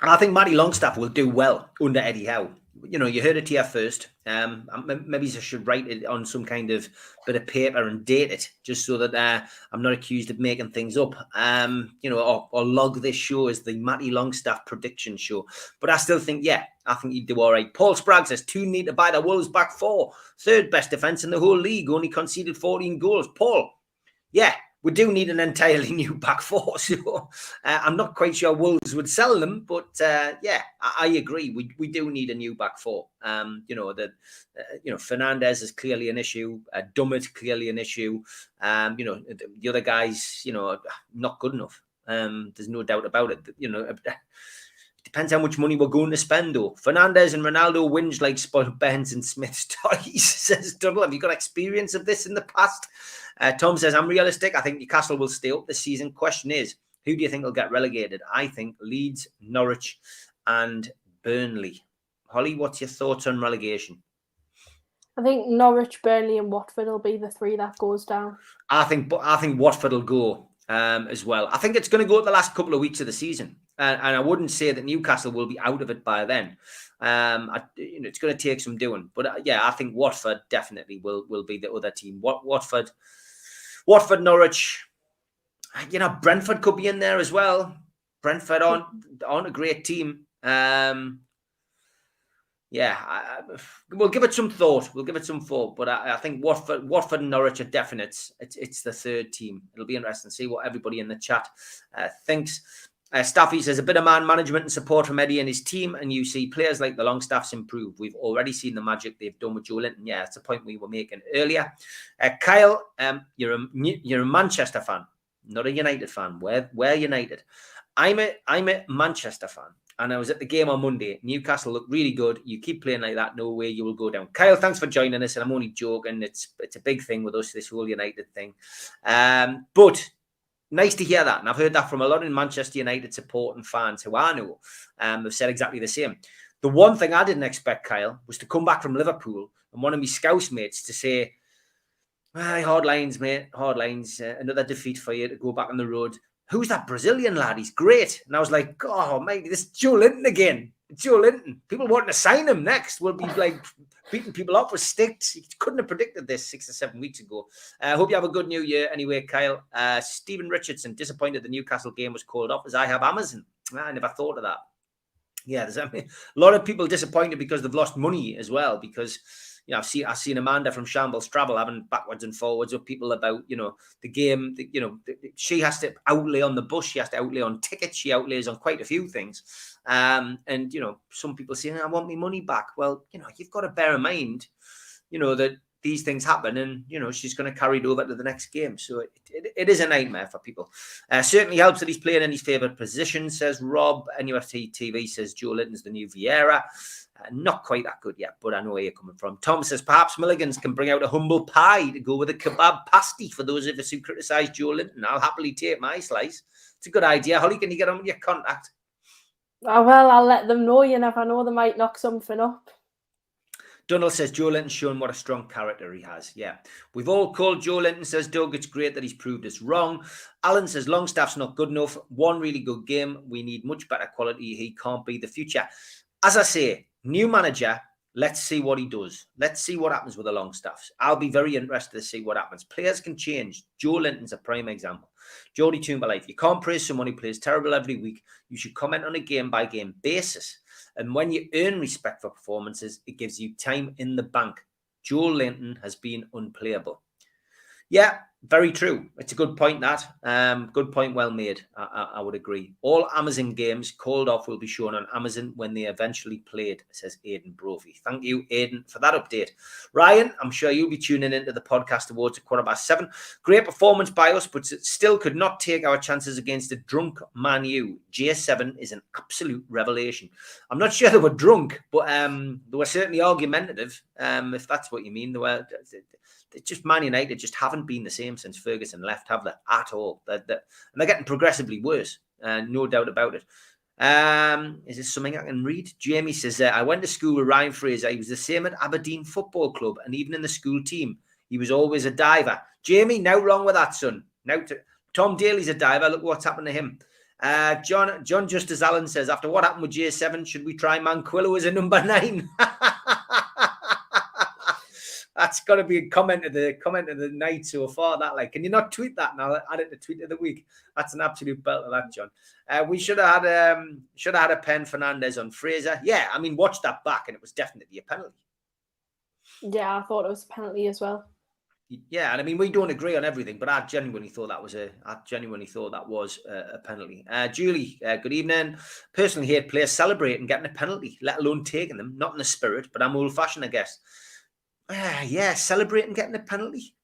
I think Matty Longstaff will do well under Eddie Howe. You know, you heard it here first. Maybe I should write it on some kind of bit of paper and date it, just so that I'm not accused of making things up. You know, or log this show as the Matty Longstaff prediction show. But I still think, yeah, I think he'd do all right. Paul Sprague says 2 need to buy the Wolves back 4. 3rd best defence in the whole league, only conceded 14 goals. Paul, yeah, we do need an entirely new back 4. So I'm not quite sure Wolves would sell them, but yeah, I agree. We do need a new back 4. You know, you know, Fernandez is clearly an issue. Dummett clearly an issue. You know, the other guys, you know, not good enough. There's no doubt about it. You know, it depends how much money we're going to spend, though. Fernandez and Ronaldo whinge like spoiled Burns and Smith's toys, says Double. Have you got experience of this in the past? Tom says, I'm realistic. I think Newcastle will stay up this season. Question is, who do you think will get relegated? I think Leeds, Norwich and Burnley. Holly, what's your thoughts on relegation? I think Norwich, Burnley and Watford will be the 3 that goes down. I think Watford will go as well. I think it's going to go the last couple of weeks of the season. And I wouldn't say that Newcastle will be out of it by then. You know, it's going to take some doing. But yeah, I think Watford definitely will be the other team. Watford, Norwich. You know, Brentford could be in there as well. Brentford aren't a great team. Yeah, we'll give it some thought. But I think Watford and Norwich are definite. It's the 3rd team. It'll be interesting to see what everybody in the chat thinks. Staffy says a bit of man management and support from Eddie and his team, and you see players like the Longstaffs improve. We've already seen the magic they've done with Joe Linton. Yeah, it's a point we were making earlier. Kyle, you're a Manchester fan, not a United fan. We're United. I'm a Manchester fan, and I was at the game on Monday. Newcastle looked really good. You keep playing like that, no way you will go down. Kyle, thanks for joining us, and I'm only joking. It's a big thing with us, this whole United thing. But nice to hear that. And I've heard that from a lot of Manchester United supporting fans who I know have said exactly the same. The one thing I didn't expect, Kyle, was to come back from Liverpool and one of my Scouse mates to say, hard lines, mate, hard lines. Another defeat for you to go back on the road. Who's that Brazilian lad? He's great. And I was like, oh, mate, this is Joe Linton again. Joe Linton. People wanting to sign him next. We'll be like beating people up with sticks. You couldn't have predicted this 6 or 7 weeks ago. I hope you have a good new year. Anyway, Kyle, Stephen Richardson, disappointed the Newcastle game was called off as I have Amazon. I never thought of that. Yeah, there's a lot of people disappointed because they've lost money as well, because you know, I've seen Amanda from Shambles Travel having backwards and forwards with people about, you know, the game. You know, she has to outlay on the bus. She has to outlay on tickets. She outlays on quite a few things. And, you know, some people saying, I want my money back. Well, you know, you've got to bear in mind, you know, that these things happen, and she's going to carry it over to the next game. So it is a nightmare for people. Certainly helps that he's playing in his favourite position, says Rob. NUFC TV says Joe Linton's the new Vieira. Not quite that good yet, but I know where you're coming from. Tom says perhaps Milligans can bring out a humble pie to go with a kebab pasty for those of us who criticise Joe Linton. I'll happily take my slice. It's a good idea. Holly, can you get on with your contact? Oh, well, I'll let them know. You never know, they might knock something up. Donald says Joe Linton's shown what a strong character he has. Yeah. We've all called Joe Linton, says Doug. It's great that he's proved us wrong. Alan says Longstaff's not good enough. One really good game. We need much better quality. He can't be the future. As I say, new manager, let's see what he does. Let's see what happens with the Longstaffs. I'll be very interested to see what happens. Players can change. Joe Linton's a prime example. Jody Toomba, if you can't praise someone who plays terrible every week, you should comment on a game-by-game basis. And when you earn respect for performances, it gives you time in the bank. Joe Linton has been unplayable. Yeah, very true. It's a good point, that. Good point, well made. I would agree. All Amazon games called off will be shown on Amazon when they eventually played, says Aidan Brophy. Thank you, Aidan, for that update. Ryan, I'm sure you'll be tuning into the podcast awards at 7:15. Great performance by us, but it still could not take our chances against a drunk Man U. J7 is an absolute revelation. I'm not sure they were drunk, but they were certainly argumentative, if that's what you mean. They were... just Man United just haven't been the same since Ferguson left, have they? At all. And they're getting progressively worse, no doubt about it. Is this something I can read? Jamie says, I went to school with Ryan Fraser. He was the same at Aberdeen Football Club, and even in the school team, he was always a diver. Jamie, no wrong with that, son. Tom Daly's a diver. Look what's happened to him. John Justice Allen says, after what happened with J7, should we try Manquillo as a number 9? That's got to be a comment of the night so far. That, can you not tweet that now? Add it to tweet of the week. That's an absolute belt of that, John. We should have had a pen Fernandez on Fraser. Yeah, I mean, watch that back, and it was definitely a penalty. Yeah, I thought it was a penalty as well. Yeah, and I mean, we don't agree on everything, but I genuinely thought that was a penalty. Julie, good evening. Personally, hate players celebrating getting a penalty, let alone taking them. Not in the spirit, but I'm old-fashioned, I guess. Yeah, celebrating getting a penalty.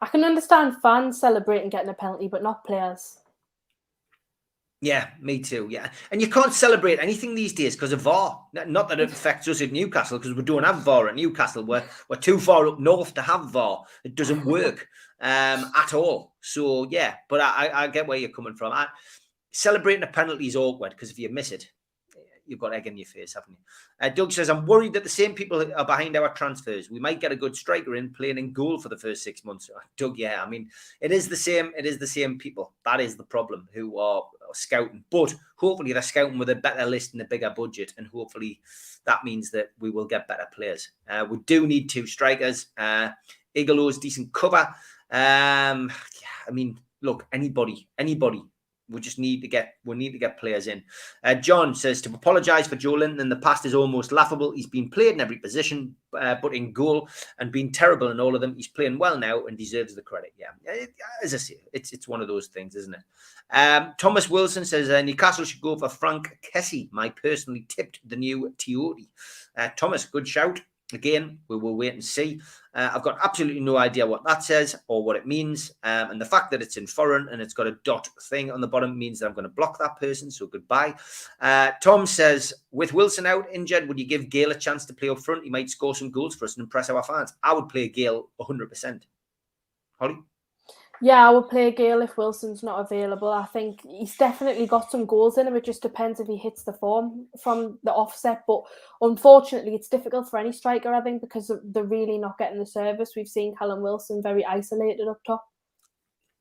I can understand fans celebrating getting a penalty, but not players. Yeah, me too. Yeah, and you can't celebrate anything these days because of VAR. Not that it affects us at Newcastle, because we don't have VAR at Newcastle. We're too far up north to have VAR. It doesn't work at all. So yeah, but I get where you're coming from. Celebrating a penalty is awkward because if you miss it, you've got egg in your face, haven't you? Doug says, I'm worried that the same people are behind our transfers. We might get a good striker in playing in goal for the first 6 months. Doug, yeah, I mean, it is the same people. That is the problem, who are scouting. But hopefully they're scouting with a better list and a bigger budget. And hopefully that means that we will get better players. We do need 2 strikers. Igelou's decent cover. I mean, look, anybody. We just need to get players in. John says, to apologise for Joe Linton in the past is almost laughable. He's been played in every position, but in goal, and been terrible in all of them. He's playing well now and deserves the credit. Yeah, as I say, it's one of those things, isn't it? Thomas Wilson says, Newcastle should go for Frank Kessie. My personally tipped the new Tiote. Thomas, good shout. Again, we will wait and see. I've got absolutely no idea what that says or what it means. And the fact that it's in foreign and it's got a dot thing on the bottom means that I'm going to block that person. So goodbye. Tom says, with Wilson out injured, would you give Gale a chance to play up front? He might score some goals for us and impress our fans. I would play Gale 100%. Holly? Yeah, I would play Gale if Wilson's not available. I think he's definitely got some goals in him. It just depends if he hits the form from the offset. But unfortunately, it's difficult for any striker, I think, because they're really not getting the service. We've seen Callum Wilson very isolated up top.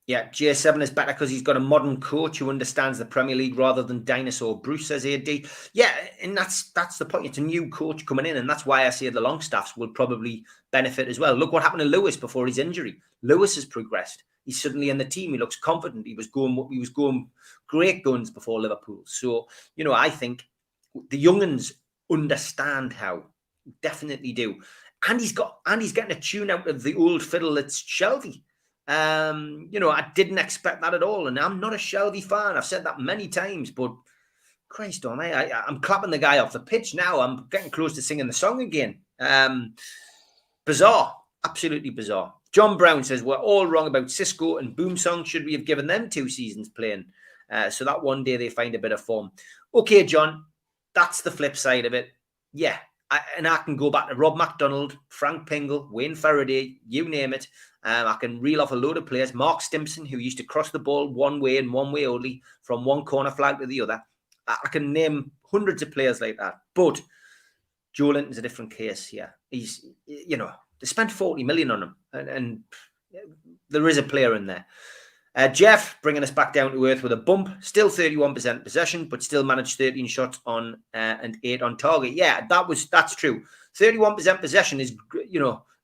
Yeah, J7 is better because he's got a modern coach who understands the Premier League rather than Dinosaur Bruce, says AD. Yeah, and that's the point. It's a new coach coming in, and that's why I say the Longstaffs will probably benefit as well. Look what happened to Lewis before his injury. Lewis has progressed. He's suddenly in the team. He looks confident. He was going great guns before Liverpool. So, I think the young'uns understand how. Definitely do. And he's getting a tune out of the old fiddle that's Shelvey. I didn't expect that at all. And I'm not a Shelvey fan. I've said that many times, but Christ almighty, I'm clapping the guy off the pitch now. I'm getting close to singing the song again. But bizarre, absolutely bizarre. John Brown says, we're all wrong about Cisco and Boomsong. Should we have given them 2 seasons playing? So that one day they find a bit of form. Okay, John, that's the flip side of it. Yeah, I can go back to Rob McDonald, Frank Pingle, Wayne Faraday, you name it. I can reel off a load of players. Mark Stimpson, who used to cross the ball one way and one way only, from one corner flag to the other. I can name hundreds of players like that. But Joe Linton's a different case here. He's, they spent 40 million on him. And there is a player in there. Jeff, bringing us back down to earth with a bump. Still 31% possession, but still managed 13 shots on and 8 on target. Yeah, that's true. 31% possession is,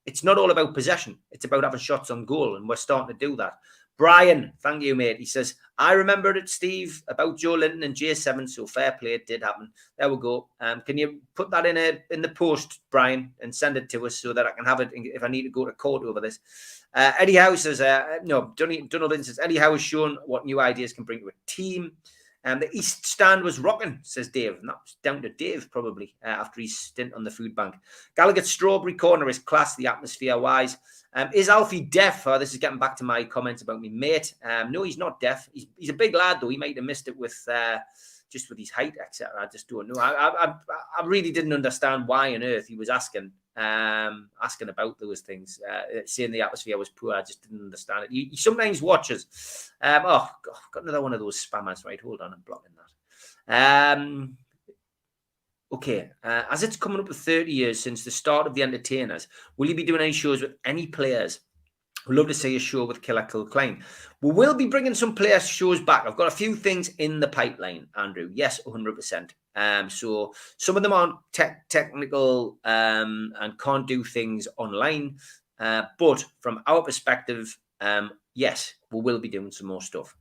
it's not all about possession. It's about having shots on goal, and we're starting to do that. Brian, thank you, mate. He says, I remembered it, Steve, about Joe Linton and J7, so fair play, it did happen. There we go. Can you put that in the post, Brian, and send it to us so that I can have it if I need to go to court over this? Eddie Howe says, Donald Lynn says, Eddie Howe has shown what new ideas can bring to a team. The East Stand was rocking, says Dave. And that was down to Dave, probably, after his stint on the food bank. Gallagher's Strawberry Corner is class, the atmosphere-wise. Is Alfie deaf? This is getting back to my comments about me mate. No, he's not deaf. He's a big lad, though. He might have missed it with just with his height, etc. I just don't know. I really didn't understand why on earth he was asking about those things. Saying the atmosphere was poor, I just didn't understand it. He sometimes watches. God, got another one of those spammers. Right, hold on, I'm blocking that. Okay, as it's coming up to 30 years since the start of The Entertainers, will you be doing any shows with any players? We'd love to see a show with Killer Kilcline. We will be bringing some player shows back. I've got a few things in the pipeline, Andrew. Yes, 100%. So some of them aren't technical and can't do things online. But from our perspective, yes, we will be doing some more stuff.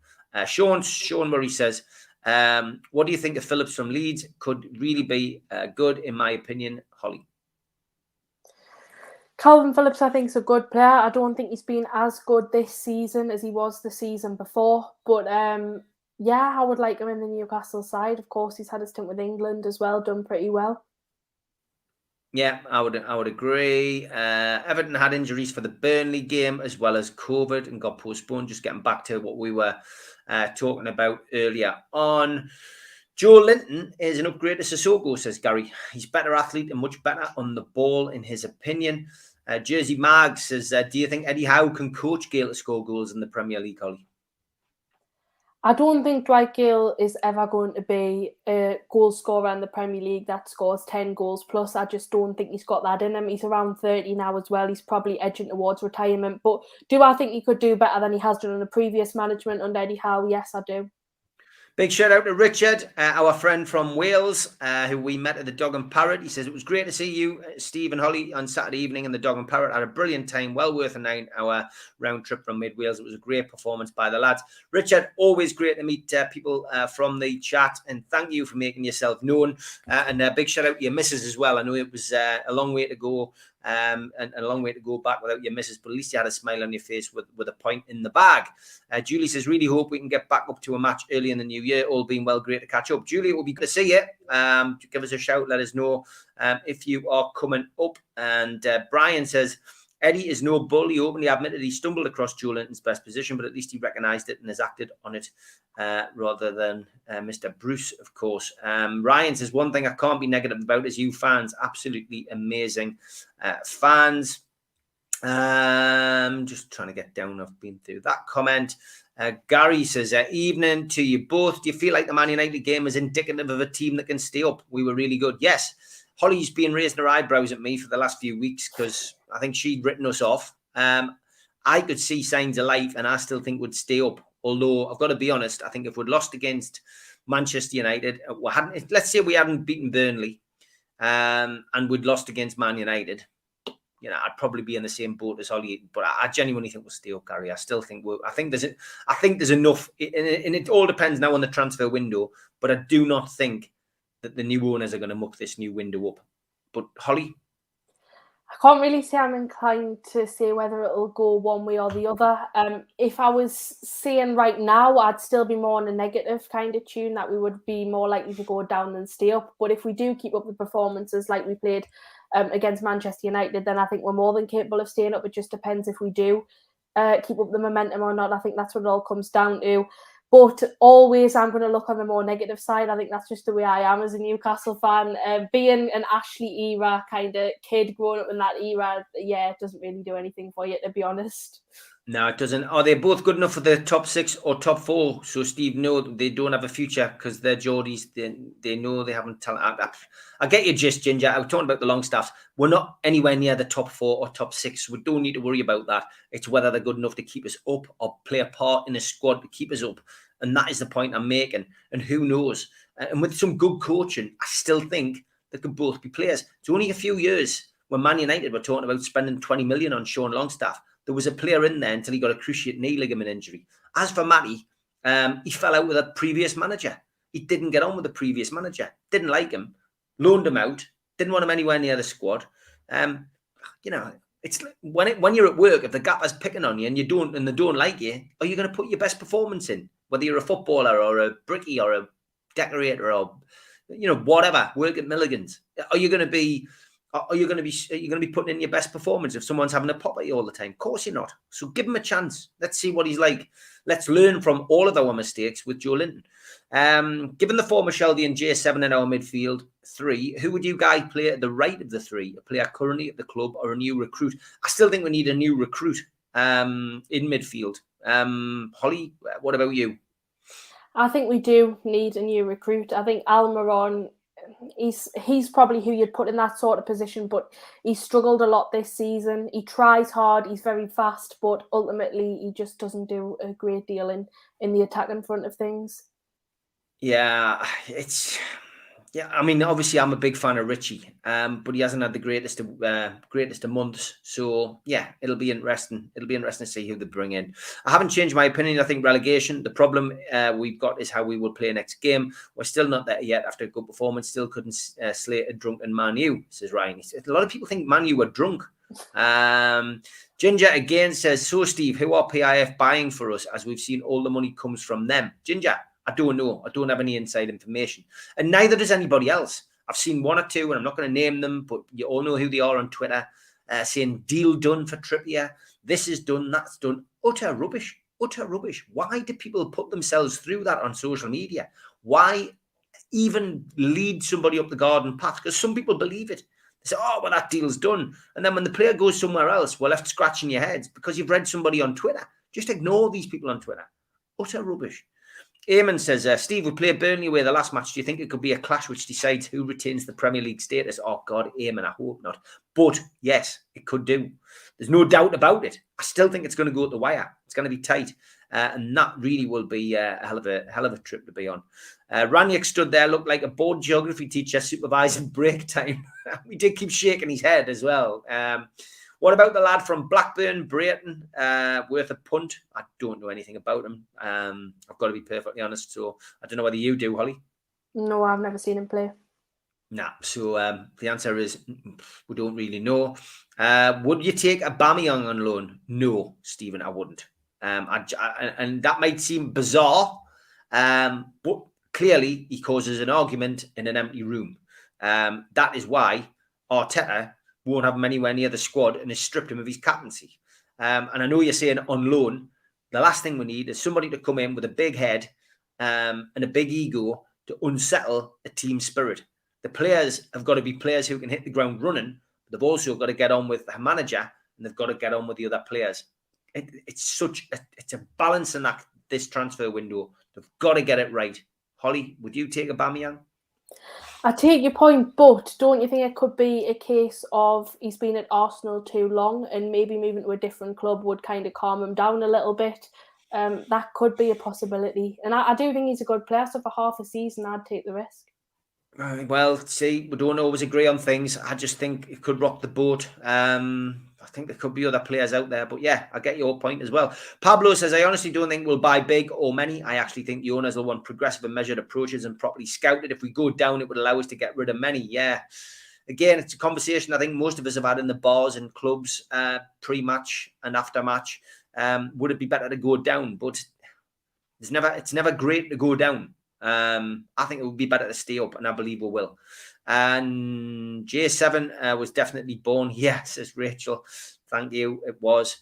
Sean Murray says, what do you think of Phillips from Leeds? Could really be good, in my opinion. Holly. Calvin Phillips, I think, is a good player. I don't think he's been as good this season as he was the season before. But I would like him in the Newcastle side. Of course, he's had a stint with England as well, done pretty well. Yeah, I would agree. Everton had injuries for the Burnley game as well as COVID and got postponed. Just getting back to what we were talking about earlier on. Joe Linton is an upgrade to Sissoko, says Gary. He's a better athlete and much better on the ball, in his opinion. Jersey Mag says, do you think Eddie Howe can coach Gale to score goals in the Premier League, Holly? I don't think Dwight Gale is ever going to be a goal scorer in the Premier League that scores 10 goals plus. I just don't think he's got that in him. He's around 30 now as well. He's probably edging towards retirement. But do I think he could do better than he has done in the previous management under Eddie Howe? Yes, I do. Big shout out to Richard, our friend from Wales, who we met at the Dog and Parrot. He says, it was great to see you, Steve and Holly, on Saturday evening in the Dog and Parrot. I had a brilliant time, well worth a 9-hour round trip from mid-Wales. It was a great performance by the lads. Richard, always great to meet people from the chat, and thank you for making yourself known. And a big shout out to your missus as well. I know it was a long way to go. And a long way to go back without your missus, but at least you had a smile on your face with a point in the bag. Julie says, really hope we can get back up to a match early in the new year. All being well, great to catch up. Julie, it will be good to see you. Give us a shout. Let us know if you are coming up. And Brian says, Eddie is no bull. He openly admitted he stumbled across Joe Linton's best position, but at least he recognised it and has acted on it rather than Mr. Bruce, of course. Ryan says, one thing I can't be negative about is you fans. Absolutely amazing fans. Just trying to get down. I've been through that comment. Gary says, evening to you both. Do you feel like the Man United game is indicative of a team that can stay up? We were really good. Yes. Holly's been raising her eyebrows at me for the last few weeks because I think she'd written us off. I could see signs of life and I still think we'd stay up. Although I've got to be honest, I think if we'd lost against Manchester United, let's say we hadn't beaten Burnley and we'd lost against Man United, I'd probably be in the same boat as Holly. But I genuinely think we'll stay up, Gary. I still think I think there's enough, and it all depends now on the transfer window. But I do not think that the new owners are going to muck this new window up. But Holly? I can't really say I'm inclined to say whether it'll go one way or the other. If I was saying right now, I'd still be more on a negative kind of tune, that we would be more likely to go down than stay up. But if we do keep up the performances like we played against Manchester United, then I think we're more than capable of staying up. It just depends if we do keep up the momentum or not. I think that's what it all comes down to. But always, I'm going to look on the more negative side. I think that's just the way I am as a Newcastle fan. Being an Ashley era kind of kid growing up in that era, yeah, it doesn't really do anything for you, to be honest. No, it doesn't. Are they both good enough for the top 6 or top 4? So Steve, no, they don't have a future because they're Geordies. They know they haven't talent. I get your gist, Ginger. I was talking about the Longstaffs. We're not anywhere near the top 4 or top 6. We don't need to worry about that. It's whether they're good enough to keep us up or play a part in a squad to keep us up. And that is the point I'm making. And who knows? And with some good coaching, I still think they could both be players. It's only a few years when Man United were talking about spending 20 million on Sean Longstaff. There was a player in there until he got a cruciate knee ligament injury. As for Matty, he fell out with a previous manager. He didn't get on with the previous manager. Didn't like him. Loaned him out. Didn't want him anywhere near the squad. It's like when you're at work, if the gaffer's picking on you and they don't like you, are you going to put your best performance in? Whether you're a footballer or a brickie or a decorator or whatever, work at Milligan's, are you going to be putting in your best performance if someone's having a pop at you all the time? Of course you're not. So give him a chance. Let's see what he's like. Let's learn from all of our mistakes with Joe Linton. Given the former Shelby and J7 in our midfield 3, who would you guys play at the right of the 3? A player currently at the club or a new recruit? I still think we need a new recruit in midfield. Holly, what about you? I think we do need a new recruit. I think Almiron, he's probably who you'd put in that sort of position, but he's struggled a lot this season. He tries hard, he's very fast, but ultimately he just doesn't do a great deal in the attack in front of things. Yeah, I mean, obviously I'm a big fan of Richie, but he hasn't had the greatest of months. So yeah, it'll be interesting. It'll be interesting to see who they bring in. I haven't changed my opinion. I think relegation, the problem we've got is how we will play next game. We're still not there yet after a good performance. Still couldn't slate a drunken Man U, says Ryan. A lot of people think Man U were drunk. Ginger again says, so Steve, who are PIF buying for us as we've seen all the money comes from them? Ginger, I don't know. I don't have any inside information. And neither does anybody else. I've seen 1 or 2, and I'm not going to name them, but you all know who they are on Twitter, saying deal done for Trippier. This is done, that's done. Utter rubbish. Utter rubbish. Why do people put themselves through that on social media? Why even lead somebody up the garden path? Because some people believe it. They say, oh, well, that deal's done. And then when the player goes somewhere else, we're left scratching your heads because you've read somebody on Twitter. Just ignore these people on Twitter. Utter rubbish. Eamon says, Steve, we played Burnley away the last match. Do you think it could be a clash which decides who retains the Premier League status? Oh, God, Eamon, I hope not. But, yes, it could do. There's no doubt about it. I still think it's going to go to the wire. It's going to be tight. And that really will be a hell of a trip to be on. Raniak stood there, looked like a bored geography teacher supervising break time. We did keep shaking his head as well. What about the lad from Blackburn, Brayton, worth a punt? I don't know anything about him. I've got to be perfectly honest. So I don't know whether you do, Holly. No, I've never seen him play. Nah. So the answer is we don't really know. Would you take Aubameyang on loan? No, Stephen, I wouldn't. And that might seem bizarre, but clearly he causes an argument in an empty room. That is why Arteta won't have him anywhere near the squad and has stripped him of his captaincy. And I know you're saying on loan, the last thing we need is somebody to come in with a big head and a big ego to unsettle a team spirit. The players have got to be players who can hit the ground running, but they've also got to get on with the manager and they've got to get on with the other players. It's a balance in this transfer window. They've got to get it right. Holly, would you take Aubameyang? I take your point, but don't you think it could be a case of he's been at Arsenal too long and maybe moving to a different club would kind of calm him down a little bit? That could be a possibility. And I do think he's a good player, so for half a season, I'd take the risk. Well, see, we don't always agree on things. I just think it could rock the boat. I think there could be other players out there. But yeah, I get your point as well. Pablo says, I honestly don't think we'll buy big or many. I actually think the owners will want progressive and measured approaches and properly scouted. If we go down, it would allow us to get rid of many. Yeah. Again, it's a conversation I think most of us have had in the bars and clubs pre-match and after match. Would it be better to go down? But it's never great to go down. I think it would be better to stay up, and I believe we will. And J7 was definitely born. Yeah, says Rachel. Thank you. It was.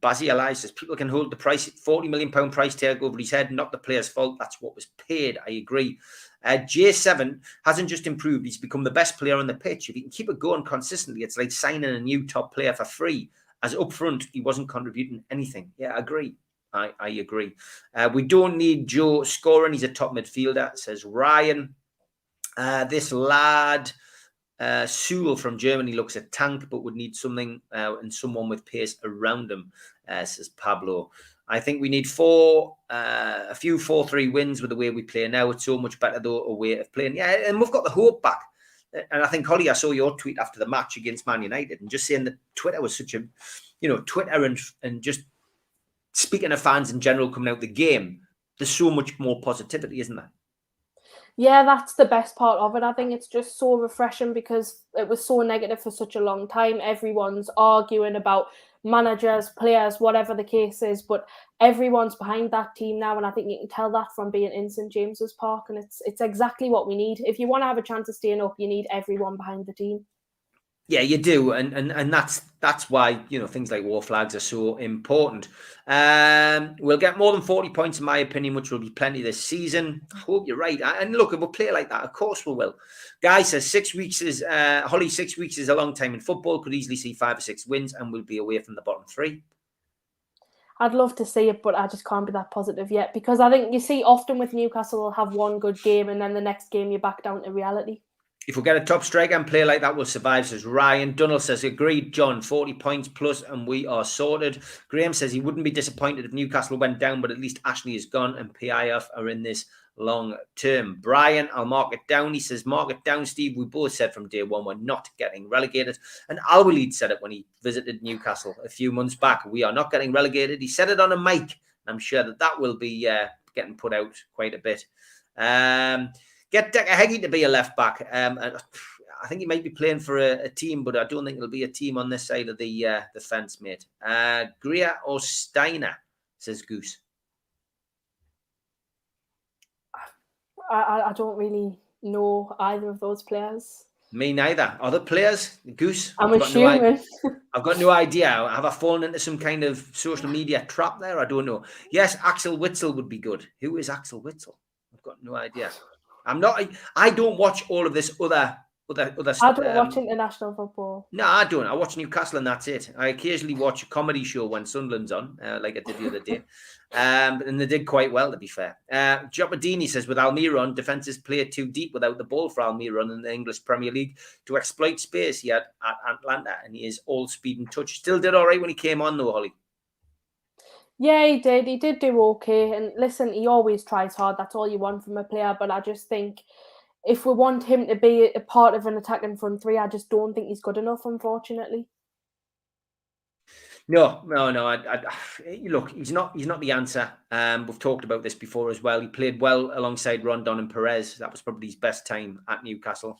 Bazzy Elias says people can hold the price, £40 million price tag over his head, not the player's fault. That's what was paid. I agree. J7 hasn't just improved, he's become the best player on the pitch. If he can keep it going consistently, it's like signing a new top player for free. As up front, he wasn't contributing anything. Yeah, I agree. I agree. We don't need Joe scoring. He's a top midfielder, says Ryan. This lad, Sewell from Germany, looks a tank, but would need something and someone with pace around him, says Pablo. I think we need a few 4-3 wins with the way we play now. It's so much better, though, a way of playing. Yeah, and we've got the hope back. And I think, Holly, I saw your tweet after the match against Man United and just saying that Twitter was such a, Twitter and just speaking of fans in general coming out the game, there's so much more positivity, isn't there? Yeah, that's the best part of it. I think it's just so refreshing because it was so negative for such a long time. Everyone's arguing about managers, players, whatever the case is, but everyone's behind that team now, and I think you can tell that from being in St James's Park, and it's exactly what we need. If you want to have a chance of staying up, you need everyone behind the team. Yeah, you do, and that's why things like war flags are so important. We'll get more than 40 points, in my opinion, which will be plenty this season. I hope you're right. And look, if we'll play like that, of course we will. Guy says 6 weeks is Holly. 6 weeks is a long time in football. Could easily see 5 or 6 wins, and we'll be away from the bottom 3. I'd love to see it, but I just can't be that positive yet because I think you see often with Newcastle, they'll have one good game, and then the next game you're back down to reality. If we get a top striker and play like that, we'll survive, says Ryan. Dunnell says, agreed, John, 40 points plus and we are sorted. Graham says he wouldn't be disappointed if Newcastle went down, but at least Ashley is gone and PIF are in this long term. Brian, I'll mark it down. He says, mark it down, Steve. We both said from day one we're not getting relegated. And Alwaleed said it when he visited Newcastle a few months back. We are not getting relegated. He said it on a mic. I'm sure that will be getting put out quite a bit. Get Decker Heggie to be a left back. I think he might be playing for a team, but I don't think it'll be a team on this side of the fence, mate. Greer or Steiner, says Goose. I don't really know either of those players. Me neither. Other players? Goose? I'm assuming. I've got no idea. Have I fallen into some kind of social media trap there? I don't know. Yes, Axel Witsel would be good. Who is Axel Witsel? I've got no idea. I don't watch all of this other I don't watch international football. No, I don't. I watch Newcastle and that's it. I occasionally watch a comedy show when Sunderland's on, like I did the other day. And they did quite well, to be fair. Jopadini says, with Almiron, defences play too deep without the ball for Almiron in the English Premier League to exploit space he had at Atlanta, and he is all speed and touch. Still did all right when he came on, though, Holly. Yeah, he did. He did do okay. And listen, he always tries hard. That's all you want from a player. But I just think if we want him to be a part of an attacking front three, I just don't think he's good enough, unfortunately. No. Look, he's not the answer. We've talked about this before as well. He played well alongside Rondon and Perez. That was probably his best time at Newcastle.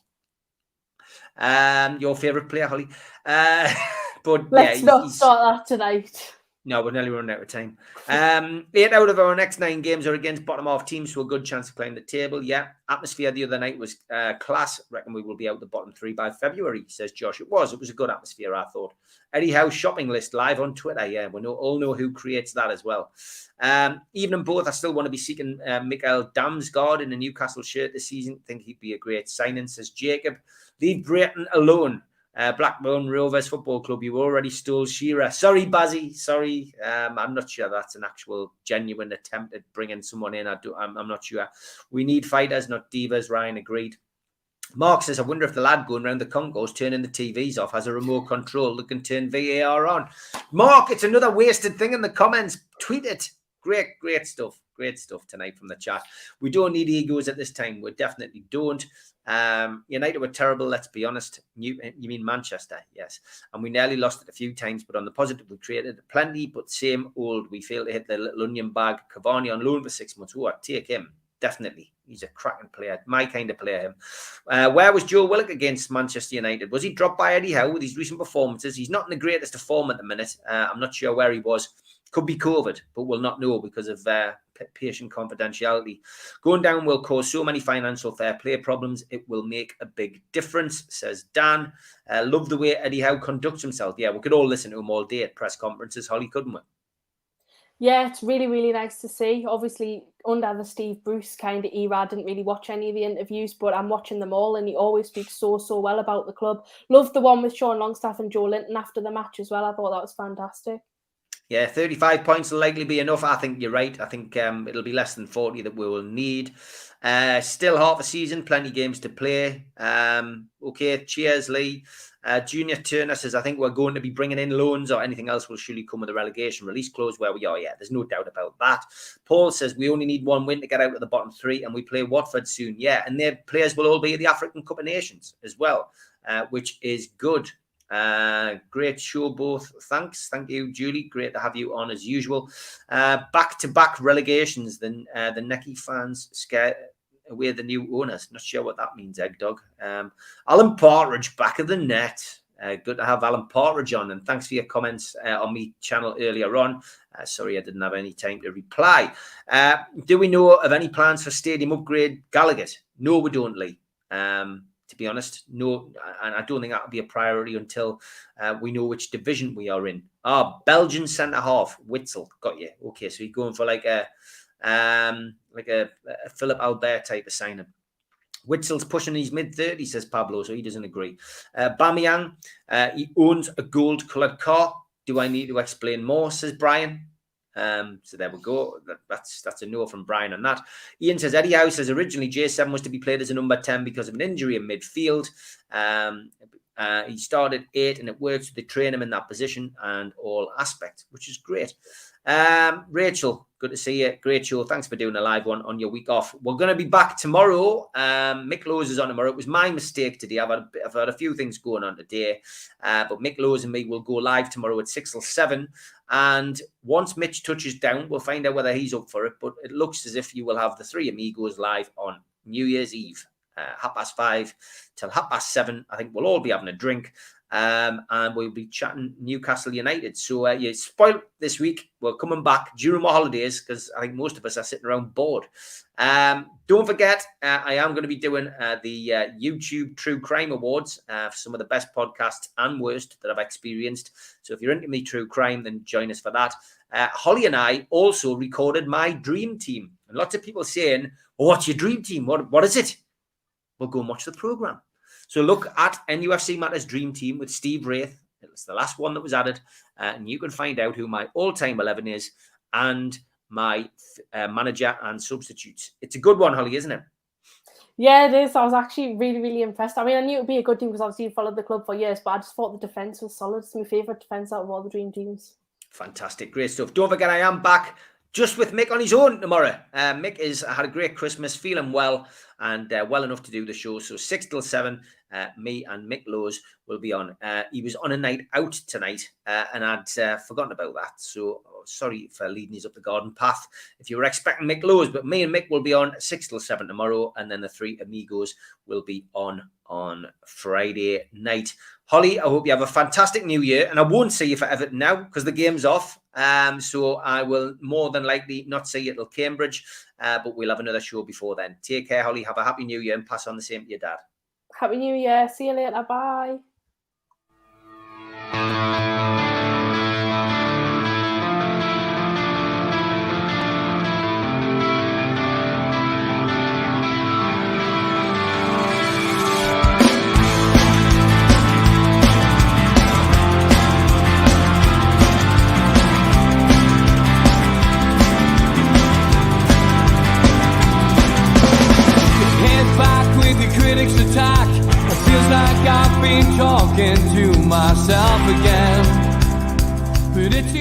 Your favourite player, Holly? But let's not start that tonight. No, we're nearly running out of time. 8 out of our next 9 games are against bottom half teams, so a good chance to climb the table. Yeah, atmosphere the other night was class. Reckon we will be out the bottom 3 by February, says Josh. It was a good atmosphere, I thought. Eddie Howe's shopping list live on Twitter. Yeah, we all know who creates that as well. Even in both, I still want to be seeking Mikael Damsgaard in a Newcastle shirt this season. Think he'd be a great signing, says Jacob. Leave Brayton alone. Blackburn Rovers Football Club, you already stole Shearer. Sorry, Bazzy. Sorry. I'm not sure that's an actual genuine attempt at bringing someone in. I'm not sure. We need fighters, not divas. Ryan agreed. Mark says, I wonder if the lad going around the concourse turning the TVs off has a remote control that can turn VAR on. Mark, it's another wasted thing in the comments. Tweet it. Great stuff. Great stuff tonight from the chat. We don't need egos at this time. We definitely don't. United were terrible, let's be honest. You mean Manchester? Yes. And we nearly lost it a few times, but on the positive, we created plenty, but same old. We failed to hit the little onion bag. Cavani on loan for 6 months. Oh, I'd take him. Definitely. He's a cracking player. My kind of player, him. Where was Joe Willock against Manchester United? Was he dropped by Eddie Howe with his recent performances? He's not in the greatest of form at the minute. I'm not sure where he was. Could be COVID, but we'll not know because of patient confidentiality. Going down will cause so many financial fair play problems. It will make a big difference, says Dan. Love the way Eddie Howe conducts himself. Yeah, we could all listen to him all day at press conferences, Holly, couldn't we? Yeah, it's really, really nice to see. Obviously, under the Steve Bruce kind of era, I didn't really watch any of the interviews, but I'm watching them all, and he always speaks so well about the club. Loved the one with Sean Longstaff and Joe Linton after the match as well. I thought that was fantastic. Yeah, 35 points will likely be enough. I think you're right. I think it'll be less than 40 that we will need. Still half a season, plenty of games to play. Okay, cheers, Lee. Junior Turner says, I think we're going to be bringing in loans or anything else will surely come with a relegation release clause where we are. Yeah, there's no doubt about that. Paul says, we only need one win to get out of the bottom three and we play Watford soon. Yeah, and their players will all be at the African Cup of Nations as well, which is good. Great show both. Thanks. Thank you, Julie. Great to have you on as usual. Back-to-back relegations. The Necky fans scare away the new owners. Not sure what that means, Egg Dog. Alan Partridge back of the net. Good to have Alan Partridge on, and thanks for your comments on my channel earlier on. Sorry, I didn't have any time to reply. Do we know of any plans for stadium upgrade, Gallagher? No, we don't, Lee. To be honest, no, and I don't think that'll be a priority until we know which division we are in. Belgian centre half, Witzel, got you. Okay, so you're going for like a Philip Albert type of signing. Witzel's pushing his mid-30s, says Pablo, so he doesn't agree. Bamiyang, he owns a gold-coloured car. Do I need to explain more, says Brian. So there we go. That's a no from Brian on that. Ian says, Eddie Howe says originally J7 was to be played as a number 10 because of an injury in midfield. He started 8 and it works. They train him in that position and all aspects, which is great. Rachel, good to see you. Great show. Thanks for doing a live one on your week off. We're going to be back tomorrow. Mick Lowes is on tomorrow. It was my mistake today. I've had a few things going on today, but Mick Lowes and me will go live tomorrow at 6 till 7. And once Mitch touches down, we'll find out whether he's up for it. But it looks as if you will have the three amigos live on New Year's Eve, 5:30 till 7:30. I think we'll all be having a drink. And we'll be chatting Newcastle United. So you spoiled this week. We're coming back during my holidays because I think most of us are sitting around bored. Don't forget, I am going to be doing the YouTube True Crime Awards for some of the best podcasts and worst that I've experienced. So if you're into me true crime, then join us for that. Holly and I also recorded my dream team. And lots of people saying, oh, what's your dream team? What is it? We'll go and watch the programme. So look at NUFC Matters Dream Team with Steve Wraith. It's the last one that was added. And you can find out who my all-time 11 is and my manager and substitutes. It's a good one, Holly, isn't it? Yeah, it is. I was actually really, really impressed. I mean, I knew it would be a good team because obviously you followed the club for years, but I just thought the defence was solid. It's my favourite defence out of all the dream teams. Fantastic. Great stuff. Don't forget, I am back just with Mick on his own tomorrow. Mick had a great Christmas, feeling well and well enough to do the show. So 6 till 7, me and Mick Lowes will be on. He was on a night out tonight and I'd forgotten about that. So sorry for leading us up the garden path if you were expecting Mick Lowes, but me and Mick will be on 6 till 7 tomorrow. And then the three amigos will be on Friday night. Holly, I hope you have a fantastic new year. And I won't see you for Everton now because the game's off. So I will more than likely not see you till Cambridge, but we'll have another show before then. Take care, Holly. Have a happy new year and pass on the same to your dad. Happy New Year. See you later. Bye. Critics attack. It feels like I've been talking to myself again. But it's